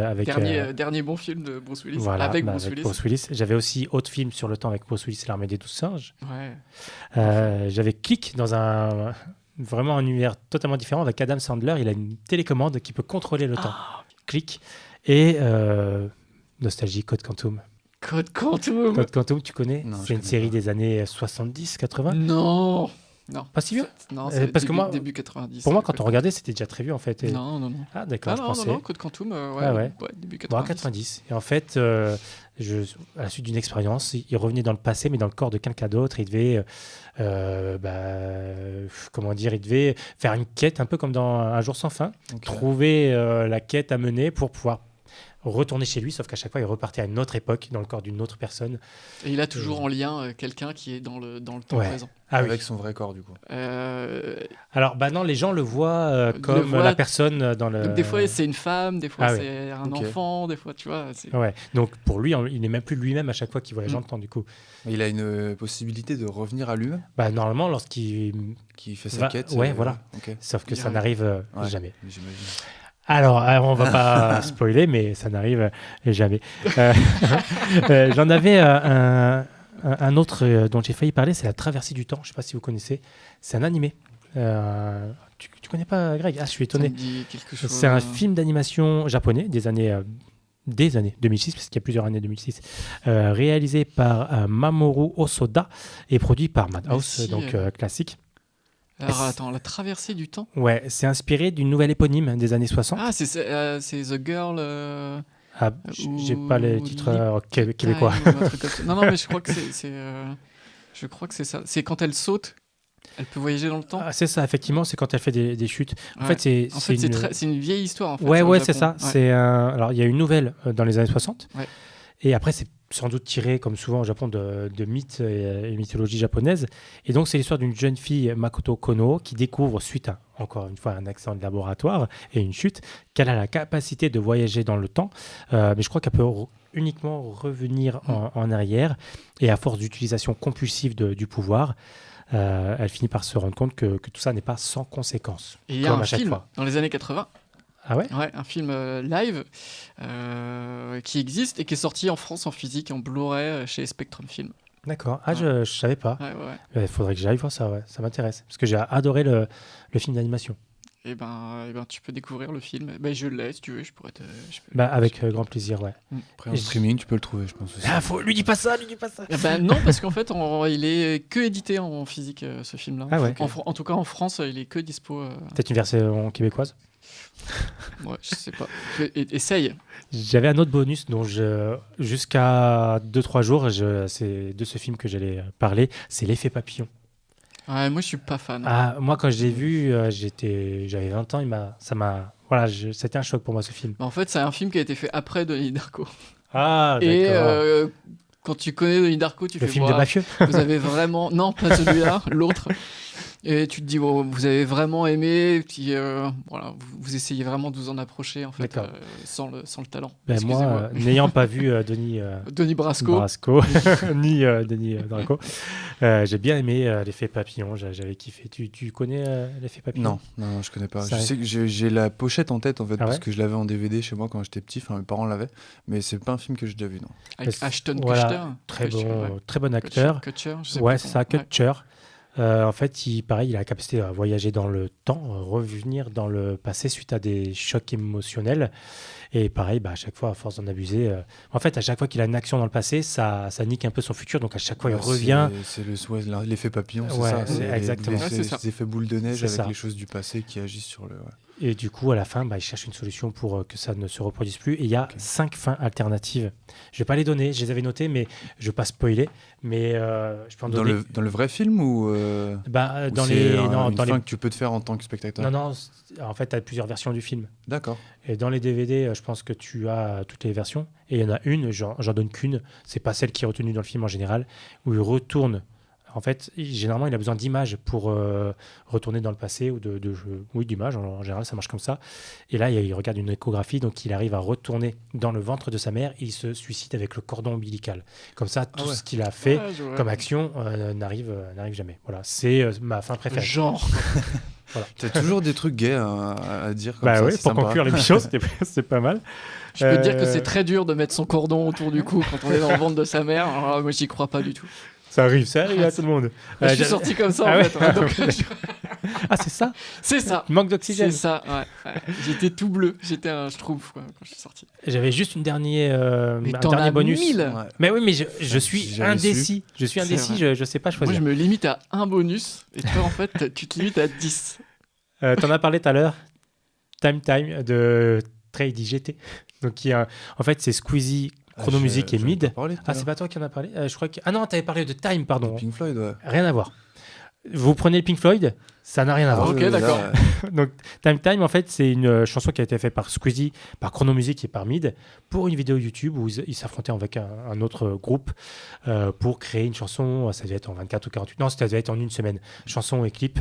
B: Dernier bon film de Bruce Willis.
C: voilà,
B: avec
C: avec Bruce Willis. J'avais aussi autre film sur le temps avec Bruce Willis, L'Armée des 12 singes.
B: Ouais.
C: J'avais Click dans vraiment un univers totalement différent avec Adam Sandler. Il a une télécommande qui peut contrôler le temps. Click. Et Nostalgie, Code Quantum.
B: Code Quantum.
C: Code Quantum, tu connais?
D: Non,
C: c'est
D: je
C: une
D: connais
C: série
D: pas.
C: des années 70, 80.
B: Non.
C: Pas si vieux?
B: Non, c'est
C: parce que moi,
B: début 90.
C: Pour moi, quand on regardait, c'était déjà très vieux en fait.
B: Non.
C: Ah d'accord, je pensais.
B: Non, Code Quantum, début 90.
C: Bon, 90. Et en fait, à la suite d'une expérience, il revenait dans le passé, mais dans le corps de quelqu'un d'autre. Il devait, il devait faire une quête, un peu comme dans Un jour sans fin, trouver la quête à mener pour pouvoir retourner chez lui, sauf qu'à chaque fois, il repartait à une autre époque, dans le corps d'une autre personne.
B: Et il a toujours en lien quelqu'un qui est dans le temps présent.
D: Avec son vrai corps, du coup.
C: Alors, non, les gens le voient comme la personne dans le...
B: Donc, des fois, c'est une femme, des fois, c'est un enfant, des fois, tu vois.
C: Ouais. Donc, pour lui, il n'est même plus lui-même à chaque fois qu'il voyage dans le temps, du coup.
D: Il a une possibilité de revenir à lui-même
C: normalement, lorsqu'il
D: fait sa quête.
C: Ouais, voilà.
D: Okay.
C: Sauf que ça n'arrive jamais.
D: J'imagine.
C: Alors, on va pas spoiler, mais ça n'arrive jamais. J'en avais un autre dont j'ai failli parler, c'est La Traversée du temps. Je ne sais pas si vous connaissez. C'est un animé. Tu connais pas, Greg? Ah, je suis étonné.
B: Ça me dit quelque chose.
C: C'est un film d'animation japonais des années 2006, parce qu'il y a plusieurs années 2006, réalisé par Mamoru Hosoda et produit par Madhouse, classique.
B: Alors attends, La Traversée du temps.
C: Ouais, c'est inspiré d'une nouvelle éponyme des années 60.
B: Ah, c'est The Girl.
C: J'ai pas les titres québécois.
B: Non, mais je crois que c'est ça. C'est quand elle saute, elle peut voyager dans le temps.
C: Ah, c'est ça, effectivement, c'est quand elle fait des chutes. En
B: Ouais.
C: fait,
B: c'est une vieille histoire. En fait,
C: ouais, c'est ça.
B: Ouais.
C: Alors, il y a une nouvelle dans les années 60.
B: Ouais.
C: Et après, c'est sans doute tiré, comme souvent au Japon, de mythes et mythologie japonaise. Et donc, c'est l'histoire d'une jeune fille, Makoto Kono, qui découvre, suite à, encore une fois, un accident de laboratoire et une chute, qu'elle a la capacité de voyager dans le temps. Mais je crois qu'elle peut uniquement revenir en arrière. Et à force d'utilisation compulsive du pouvoir, elle finit par se rendre compte que tout ça n'est pas sans conséquences.
B: Et il y a un film dans les années 80.
C: Ah ouais?
B: Ouais, un film live qui existe et qui est sorti en France en physique, en Blu-ray chez Spectrum Film.
C: D'accord. Ah, je savais pas.
B: Ouais.
C: Il faudrait que j'aille voir ça, ouais. Ça m'intéresse. Parce que j'ai adoré le film d'animation.
B: Et ben, tu peux découvrir le film. Je le laisse, si tu veux, je pourrais te...
C: avec grand plaisir, ouais.
D: Après, en streaming, tu peux le trouver, je pense aussi.
C: Ah, lui dis pas ça.
B: Non, parce qu'en fait, il est que édité en physique, ce film-là.
C: Ah ouais.
B: En tout cas, en France, il est que dispo.
C: Peut-être une version québécoise?
B: Ouais, je sais pas. Essaye.
C: J'avais un autre bonus dont jusqu'à 2-3 jours, c'est de ce film que j'allais parler, c'est L'Effet Papillon.
B: Ouais, moi je suis pas fan.
C: Moi quand je l'ai vu, j'avais 20 ans, c'était un choc pour moi ce film.
B: En fait, c'est un film qui a été fait après Donnie Darko.
C: Ah, d'accord.
B: Et quand tu connais Donnie Darko, tu
C: le
B: fais
C: film de mafieux.
B: Vous avez vraiment non, pas celui-là, l'autre. Et tu te dis, oh, vous avez vraiment aimé, puis voilà, vous essayez vraiment de vous en approcher en fait, sans le talent.
C: Ben moi, n'ayant pas vu Denis
B: Brasco,
C: ni Denis Draco, j'ai bien aimé l'effet papillon. J'avais kiffé. Tu connais l'effet papillon?
D: Non, je connais pas. Je sais que j'ai la pochette en tête en fait, parce que je l'avais en DVD chez moi quand j'étais petit. Enfin, mes parents l'avaient, mais c'est pas un film que j'ai déjà vu, non.
B: Avec Ashton Kutcher.
C: Très bon acteur.
B: Kutcher,
C: c'est ça, Kutcher. En fait, il a la capacité à voyager dans le temps, revenir dans le passé suite à des chocs émotionnels. Et pareil, à chaque fois, à force d'en abuser, en fait, à chaque fois qu'il a une action dans le passé, ça nique un peu son futur. Donc à chaque fois, il revient.
D: C'est l'effet papillon, c'est ça.
C: C'est exactement.
D: Les effets boule de neige avec les choses du passé qui agissent sur le...
C: Et du coup, à la fin, il cherche une solution pour que ça ne se reproduise plus. Et il y a 5 fins alternatives. Je ne vais pas les donner, je les avais notées, mais je ne vais pas spoiler. Mais je peux en donner.
D: Dans le vrai film ou
C: dans
D: fin que tu peux te faire en tant que spectateur?
C: Non, en fait, tu as plusieurs versions du film.
D: D'accord.
C: Et dans les DVD, je pense que tu as toutes les versions. Et il y en a une, j'en donne qu'une, c'est pas celle qui est retenue dans le film en général, où il retourne. En fait, généralement, il a besoin d'images pour retourner dans le passé ou d'images. En général, ça marche comme ça. Et là, il regarde une échographie, donc il arrive à retourner dans le ventre de sa mère et il se suicide avec le cordon ombilical. Comme ça, tout ce qu'il a fait comme action n'arrive jamais. Voilà, c'est ma fin préférée.
B: Genre.
D: Voilà. T'as toujours des trucs gays à dire comme ça.
C: Oui, pour conclure l'émission, c'est pas mal.
B: Je peux te dire que c'est très dur de mettre son cordon autour du cou quand on est dans le ventre de sa mère. Alors, moi, j'y crois pas du tout.
C: Ça arrive à tout le monde.
B: Je suis sorti comme ça, en fait. Donc,
C: c'est ça?
B: C'est ça.
C: Manque d'oxygène.
B: C'est ça, ouais. J'étais tout bleu. J'étais un schtroumpf quand je suis sorti.
C: J'avais juste un dernier bonus.
B: 1000.
C: Ouais. Mais oui, mais je suis indécis. Je suis indécis, je sais pas choisir.
B: Moi, je me limite à un bonus. Et toi, en fait, tu te limites à 10.
C: T'en as parlé tout à l'heure. Time de Trade GT. Donc, en fait, c'est Squeezie, Chrono Music et Mid. C'est pas toi qui en as parlé? Je crois que... Ah non, t'avais parlé de Time, pardon.
D: Pink Floyd, ouais.
C: Rien à voir. Vous prenez le Pink Floyd, ça n'a rien à voir.
B: Ok, d'accord.
C: Donc, Time, en fait, c'est une chanson qui a été faite par Squeezie, par Chrono Music et par Mid pour une vidéo YouTube où ils s'affrontaient avec un autre groupe pour créer une chanson. Ça devait être en 24 ou 48. Non, ça devait être en une semaine. Chanson et clip.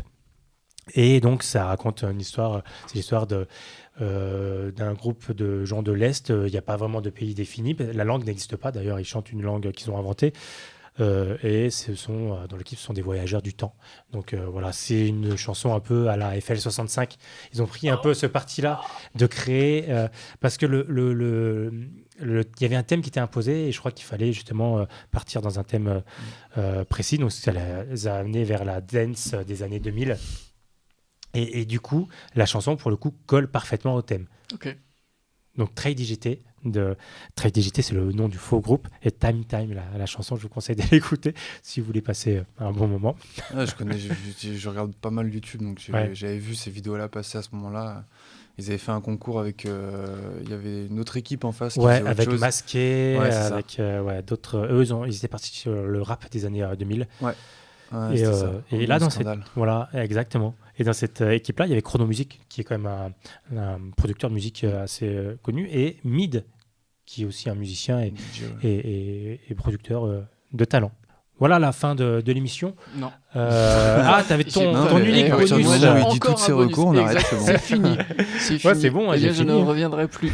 C: Et donc, ça raconte une histoire. C'est l'histoire d'un groupe de gens de l'Est. Il n'y a pas vraiment de pays défini. La langue n'existe pas. D'ailleurs, ils chantent une langue qu'ils ont inventée. Et dans l'équipe, ce sont des voyageurs du temps. Donc voilà, c'est une chanson un peu à la FL65. Ils ont pris un peu ce parti-là de créer, parce que il y avait un thème qui était imposé et je crois qu'il fallait justement partir dans un thème précis. Donc ça les a amenés vers la dance des années 2000. Et du coup, la chanson, pour le coup, colle parfaitement au thème.
B: Ok.
C: Donc Trade DGT, c'est le nom du faux groupe, et Time, la chanson, je vous conseille de l'écouter si vous voulez passer un bon moment.
D: Je connais, je regarde pas mal YouTube, donc j'avais vu ces vidéos-là passer à ce moment-là. Ils avaient fait un concours avec, il y avait une autre équipe en face qui faisait autre chose.
C: Masqué, avec d'autres. Eux, ils étaient partis sur le rap des années 2000.
D: Ouais.
C: Et là, dans cette, voilà, exactement. Et dans cette équipe-là, il y avait Chrono Music, qui est quand même un producteur de musique assez connu, et Mid, qui est aussi un musicien et producteur de talent. Voilà la fin de l'émission.
B: Non.
C: T'avais ton unique bonus.
D: Moi, il dit tous ses recours, on arrête.
B: C'est fini.
C: C'est bon.
B: Je ne reviendrai plus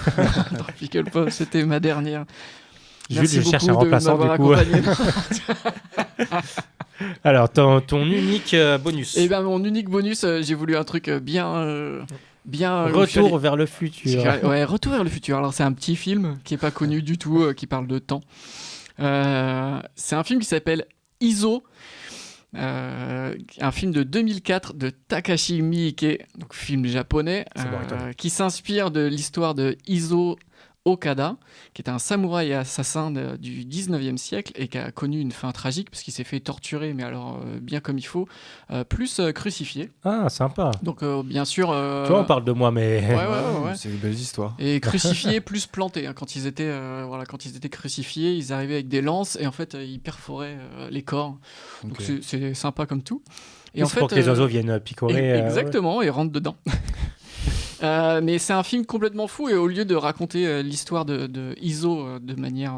B: dans Pickle Pop. C'était ma dernière.
C: Jules, je cherche un remplaçant du coup. Alors, ton unique bonus.
B: Eh bien, mon unique bonus, j'ai voulu un truc bien
C: Retour vers le futur.
B: Ouais, Retour vers le futur. Alors, c'est un petit film qui n'est pas connu du tout, qui parle de temps. C'est un film qui s'appelle Iso. Un film de 2004 de Takashi Miike, donc film japonais, qui s'inspire de l'histoire de Iso Okada, qui est un samouraï et assassin du 19e siècle et qui a connu une fin tragique parce qu'il s'est fait torturer, mais alors bien comme il faut, plus crucifié.
C: Ah, sympa.
B: Donc bien sûr...
C: Tu vois, on parle de moi, mais...
B: Ouais.
D: C'est une belle histoire.
B: Et crucifié plus planté. Hein. Quand ils étaient crucifiés, ils arrivaient avec des lances et en fait, ils perforaient les corps. Donc c'est sympa comme tout.
C: Et en fait, pour que les oiseaux viennent picorer.
B: Exactement, et rentrent dedans. Mais c'est un film complètement fou et au lieu de raconter l'histoire de Iso de manière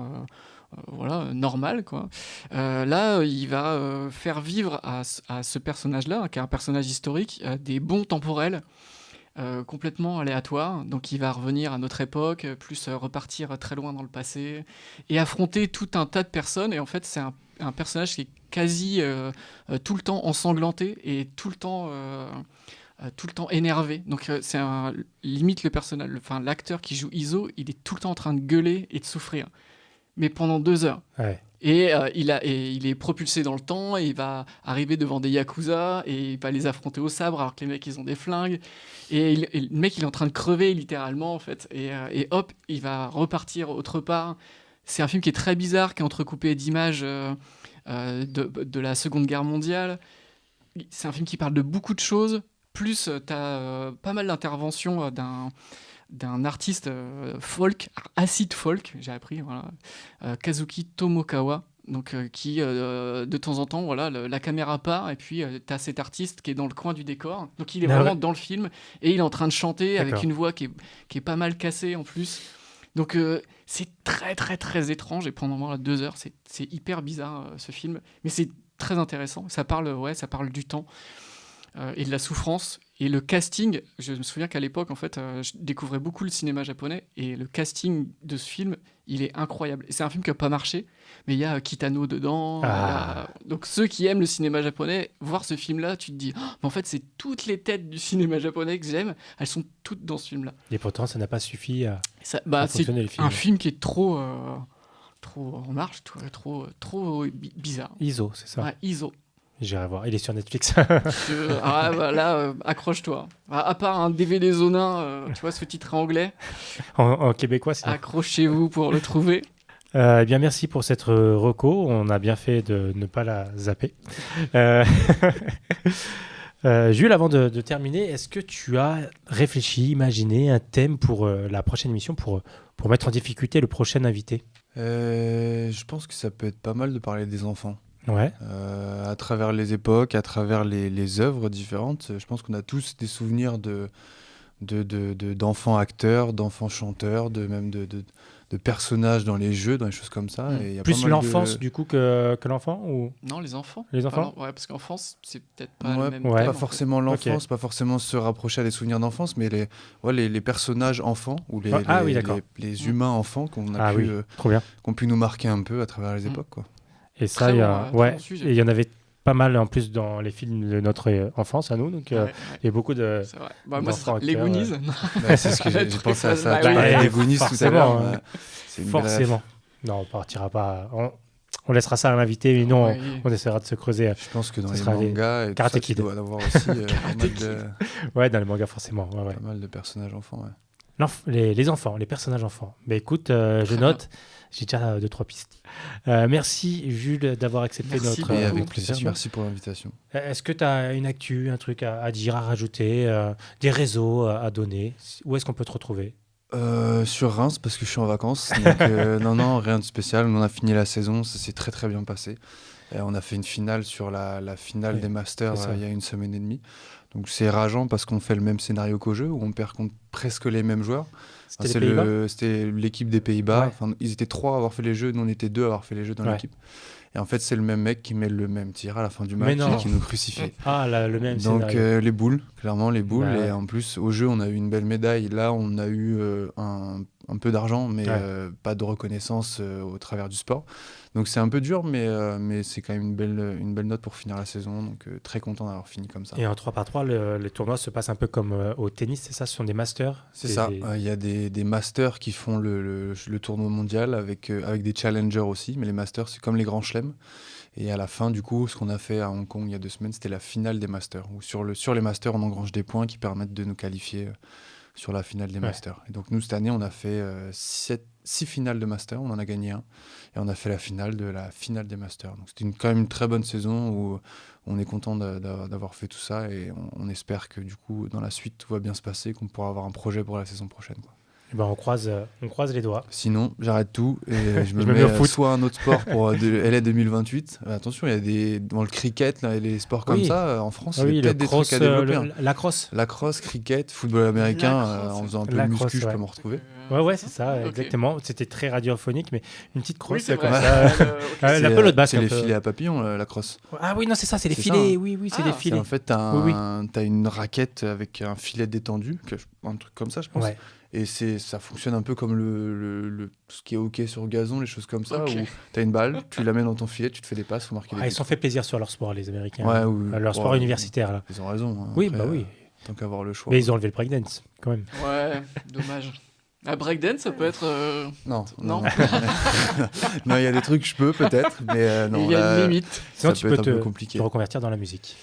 B: normal, quoi. Là, il va faire vivre à ce personnage-là, qui est un personnage historique, des bonds temporels complètement aléatoires. Donc il va revenir à notre époque, plus repartir très loin dans le passé, et affronter tout un tas de personnes. Et en fait, c'est un personnage qui est quasi tout le temps ensanglanté et tout le temps énervé. Donc limite le personnage, l'acteur qui joue Iso, il est tout le temps en train de gueuler et de souffrir, mais pendant 2 heures.
C: Ouais.
B: Et il est propulsé dans le temps, et il va arriver devant des yakuza et il va les affronter au sabre alors que les mecs ils ont des flingues, et le mec il est en train de crever littéralement en fait, et hop, il va repartir autre part. C'est un film qui est très bizarre, qui est entrecoupé d'images de la Seconde Guerre mondiale. C'est un film qui parle de beaucoup de choses, plus t'as pas mal d'interventions d'un artiste folk, acid folk, j'ai appris, voilà, Kazuki Tomokawa, donc qui de temps en temps, voilà, la caméra part et puis t'as cet artiste qui est dans le coin du décor, donc il est vraiment dans le film et il est en train de chanter avec une voix qui est pas mal cassée en plus. Donc c'est très très très étrange, et pendant 2 heures c'est hyper bizarre ce film, mais c'est très intéressant. Ça parle du temps et de la souffrance. Et le casting, je me souviens qu'à l'époque, en fait, je découvrais beaucoup le cinéma japonais, et le casting de ce film, il est incroyable. Et c'est un film qui n'a pas marché, mais il y a Kitano dedans. Donc ceux qui aiment le cinéma japonais, voir ce film-là, tu te dis, mais en fait, c'est toutes les têtes du cinéma japonais que j'aime, elles sont toutes dans ce film-là.
C: Et pourtant, ça n'a pas suffi à
B: c'est
C: fonctionner, le film.
B: Un film qui est trop en marche, trop bizarre.
C: Iso, c'est ça.
B: Ouais, Iso.
C: J'irai voir. Il est sur Netflix.
B: Là, accroche-toi. À part un DVD zonin, tu vois, ce titre anglais.
C: en québécois, c'est.
B: Accrochez-vous pour le trouver.
C: Eh bien, merci pour cette reco. On a bien fait de ne pas la zapper. Jules, avant de terminer, est-ce que tu as réfléchi, imaginé un thème pour la prochaine émission, pour mettre en difficulté le prochain invité?
D: Je pense que ça peut être pas mal de parler des enfants.
C: Ouais.
D: À travers les époques, à travers les œuvres différentes. Je pense qu'on a tous des souvenirs d'enfants acteurs, d'enfants chanteurs, même de personnages dans les jeux, dans les choses comme ça. Et il y a
C: plus
D: pas mal
C: l'enfance du coup que l'enfant, ou...
B: Non, les enfants.
C: Les enfants.
B: Ouais, parce qu'enfance, c'est peut-être pas le même
C: ouais.
B: thème,
D: Pas forcément l'enfance,
C: Ok.
D: pas forcément se rapprocher à des souvenirs d'enfance, mais les personnages enfants, ou
C: oui, d'accord.
D: les humains enfants qu'on a
C: Trop bien.
D: qu'on pu nous marquer un peu à travers les époques, quoi.
C: Et ça,
B: Très
C: il y
B: bon,
C: a...
B: très
C: ouais.
B: bon sujet.
C: Et il y en avait pas mal en plus dans les films de notre enfance à nous, donc il y a beaucoup de...
B: C'est vrai. Moi, c'est
C: d'enfants
B: les
C: acteurs,
B: Goonies.
D: Bah, c'est ce que j'ai pensé à ça.
B: Bah
D: Tu
B: oui.
D: parlais des Goonies tout à l'heure.
C: Forcément,
D: C'est une belle ref.
C: Forcément. Non, on partira pas... On laissera ça à l'invité, mais non,
B: Ouais.
C: on essaiera de se creuser.
D: Je pense que dans
C: Ça
D: les
C: sera les
D: mangas, et tout
C: Karate
D: ça, tu
C: Kid.
D: dois en avoir aussi
C: Ouais, dans les mangas, forcément. Ouais.
D: pas mal de personnages enfants. Ouais.
C: Les enfants, les personnages enfants. Mais écoute, je note, j'ai déjà 2-3 pistes. Merci Jules d'avoir accepté
B: Merci
C: notre
D: Et avec
C: invitation.
D: plaisir, merci pour l'invitation.
C: Est-ce que tu as une actu, un truc à dire, à rajouter, des réseaux à donner? Où est-ce qu'on peut te retrouver?
D: Sur Reims, parce que je suis en vacances. Donc, non, rien de spécial. On a fini la saison, ça s'est très très bien passé. Et on a fait une finale sur la finale des Masters il y a 1 semaine et demie. Donc c'est rageant parce qu'on fait le même scénario qu'au jeu, où on perd contre presque les mêmes joueurs.
C: C'était les Pays-Bas.
D: C'était l'équipe des Pays-Bas.
C: Ouais.
D: Enfin, ils étaient 3 à avoir fait les jeux, nous on était 2 à avoir fait les jeux dans l'équipe. Et en fait, c'est le même mec qui met le même tir à la fin du match et qui nous crucifie.
C: Ah, le même
D: Donc
C: scénario.
D: les boules, clairement les boules.
C: Bah ouais.
D: Et en plus, au jeu, on a eu une belle médaille. Là, on a eu un peu d'argent, mais pas de reconnaissance au travers du sport. Donc c'est un peu dur, mais c'est quand même une belle note pour finir la saison. Donc très content d'avoir fini comme ça.
C: Et en 3x3, les tournois se passent un peu comme au tennis, c'est ça? Ce sont des masters?
D: C'est ça. Il y a des masters qui font le tournoi mondial avec des challengers aussi. Mais les masters, c'est comme les grands chelems. Et à la fin, du coup, ce qu'on a fait à Hong Kong il y a 2 semaines, c'était la finale des masters. Où sur les masters, on engrange des points qui permettent de nous qualifier sur la finale des masters. Et donc nous, cette année, on a fait 6 finales de masters. On en a gagné 1. Et on a fait la finale de la finale des masters. Donc c'était quand même une très bonne saison où on est content d'avoir fait tout ça. Et on espère que du coup, dans la suite, tout va bien se passer, qu'on pourra avoir un projet pour la saison prochaine, quoi.
C: Ben, on croise les doigts.
D: Sinon, j'arrête tout et je me
C: me
D: mets
C: mets au foot.
D: soit un autre sport pour LA 2028. Attention, il y a dans le cricket, là, les sports comme
C: Oui.
D: ça, en France,
C: Ah
D: il y
C: oui,
D: a
C: le
D: peut-être des
C: cross,
D: trucs à développer. Hein.
C: la crosse.
D: Lacrosse, cricket, football américain,
B: Lacrosse.
D: en faisant un peu de
C: Lacrosse,
D: muscu, je
C: ouais.
D: peux me retrouver.
C: Ouais, c'est ça,
B: Ok.
C: exactement. C'était très radiophonique, mais une petite
B: Oui,
C: crosse
B: c'est
C: comme
B: vrai.
C: ça.
D: C'est,
C: La pelote basque.
D: c'est
C: un
D: les
C: peu.
D: filets à papillons, la crosse.
C: Ah oui, non, c'est ça, c'est les
D: C'est
C: filets.
D: ça, hein.
C: Oui, c'est
B: Ah,
C: des
B: c'est
C: filets.
D: En fait, t'as une raquette avec un filet détendu, un truc comme ça, je pense.
C: Ouais.
D: Et ça fonctionne un peu comme ce qui est hockey sur gazon, les choses comme ça,
B: Ok.
D: où t'as une balle, tu la mets dans ton filet, tu te fais des passes, faut marquer des
C: Ah, ils
D: buts.
C: se sont fait plaisir sur leur sport, les Américains.
D: Ouais, oui.
C: Leur sport
D: Ouais,
C: universitaire, là.
D: Ils ont raison. Hein.
C: Oui,
D: Après,
C: bah oui.
D: Tant qu'avoir le choix.
C: Mais ils ont enlevé le breakdance, quand même.
B: Ouais, dommage. À breakdance, ça peut être.
D: Non,
B: Non.
D: Non, il y a des trucs je peux peut-être, mais non.
B: Il y a
D: là,
B: une limite.
C: Sinon,
D: ça
C: tu
D: peut
C: peux
D: être un peu
C: te
D: compliqué.
C: reconvertir dans la musique.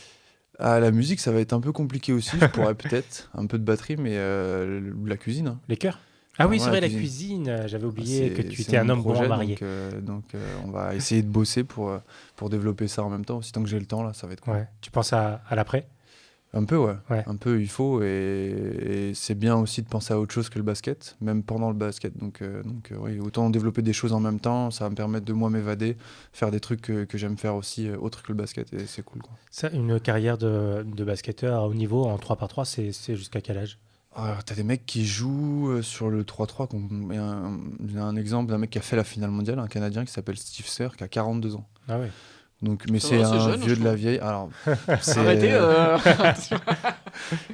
D: Ah, la musique, ça va être un peu compliqué aussi. Je pourrais peut-être un peu de batterie, mais la cuisine. Hein.
C: Les chœurs. Ah oui,
D: Ouais,
C: c'est vrai,
D: la
C: la cuisine. J'avais oublié
D: C'est-
C: que tu
D: c'est
C: étais un
D: mon
C: homme bon
D: projet,
C: marié.
D: Donc, on va essayer de bosser pour développer ça en même temps. Aussi, tant que j'ai le temps, là, ça va être cool.
C: Ouais. Tu penses à l'après?
D: Un peu, ouais.
C: Ouais.
D: Un peu, il faut. Et c'est bien aussi de penser à autre chose que le basket, même pendant le basket. Donc, oui, autant développer des choses en même temps, ça va me permettre de moi m'évader, faire des trucs que j'aime faire aussi, autres que le basket, et c'est cool, quoi.
C: Ça, une carrière de basketteur à haut niveau en 3x3, c'est jusqu'à quel âge?
D: Alors, t'as des mecs qui jouent sur le 3-3. J'ai un exemple d'un mec qui a fait la finale mondiale, un Canadien qui s'appelle Steve Serr, qui a 42 ans.
C: Ah ouais.
D: Donc, mais
B: Ça
D: c'est
B: va, c'est
D: un
B: jeune,
D: vieux
B: je
D: de la
B: trouve.
D: vieille. Alors,
B: Arrêtez.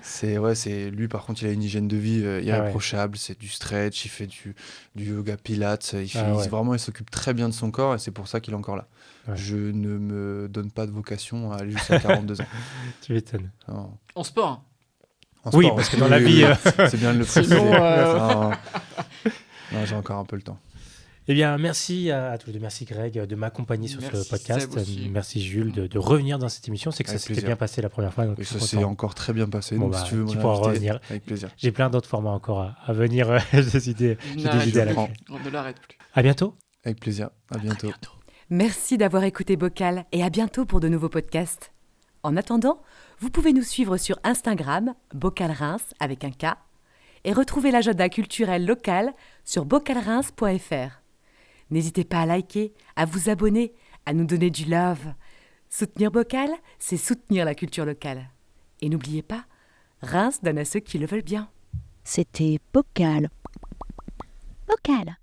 D: c'est lui, par contre, il a une hygiène de vie irréprochable. C'est du stretch, il fait du yoga pilates. Vraiment, il s'occupe très bien de son corps et c'est pour ça qu'il est encore là.
C: Ouais.
D: Je ne me donne pas de vocation à aller jusqu'à 42 ans.
C: Tu m'étonnes.
D: Non.
B: En sport.
D: En
C: Oui,
D: sport,
C: parce que
D: oui,
C: dans la
D: oui,
C: vie,
D: oui. C'est bien de le préciser.
B: Sinon,
D: Non, j'ai encore un peu le temps.
C: Eh bien, merci à tous les deux. Merci Greg de m'accompagner sur
B: Merci,
C: ce podcast.
B: Seb aussi.
C: Merci Jules de revenir dans cette émission. C'est que
D: Avec
C: ça s'était
D: plaisir.
C: bien passé la première fois. Donc
D: Et
C: je suis
D: ça s'est
C: content.
D: encore très bien passé.
C: Bon,
D: Donc,
C: bah,
D: si tu veux me
C: tu pourras
D: réinviter,
C: revenir.
D: avec plaisir.
C: J'ai plein d'autres formats encore à venir. J'ai des idées à la
D: prends.
C: clé.
B: On ne l'arrête plus.
C: À bientôt.
D: Avec plaisir. À bientôt.
A: Merci d'avoir écouté Bocal et à bientôt pour de nouveaux podcasts. En attendant, vous pouvez nous suivre sur Instagram, Bocal Reims avec un K, et retrouver l'agenda culturel local sur bocalreims.fr. N'hésitez pas à liker, à vous abonner, à nous donner du love. Soutenir Bocal, c'est soutenir la culture locale. Et n'oubliez pas, Reims donne à ceux qui le veulent bien.
E: C'était Bocal. Bocal.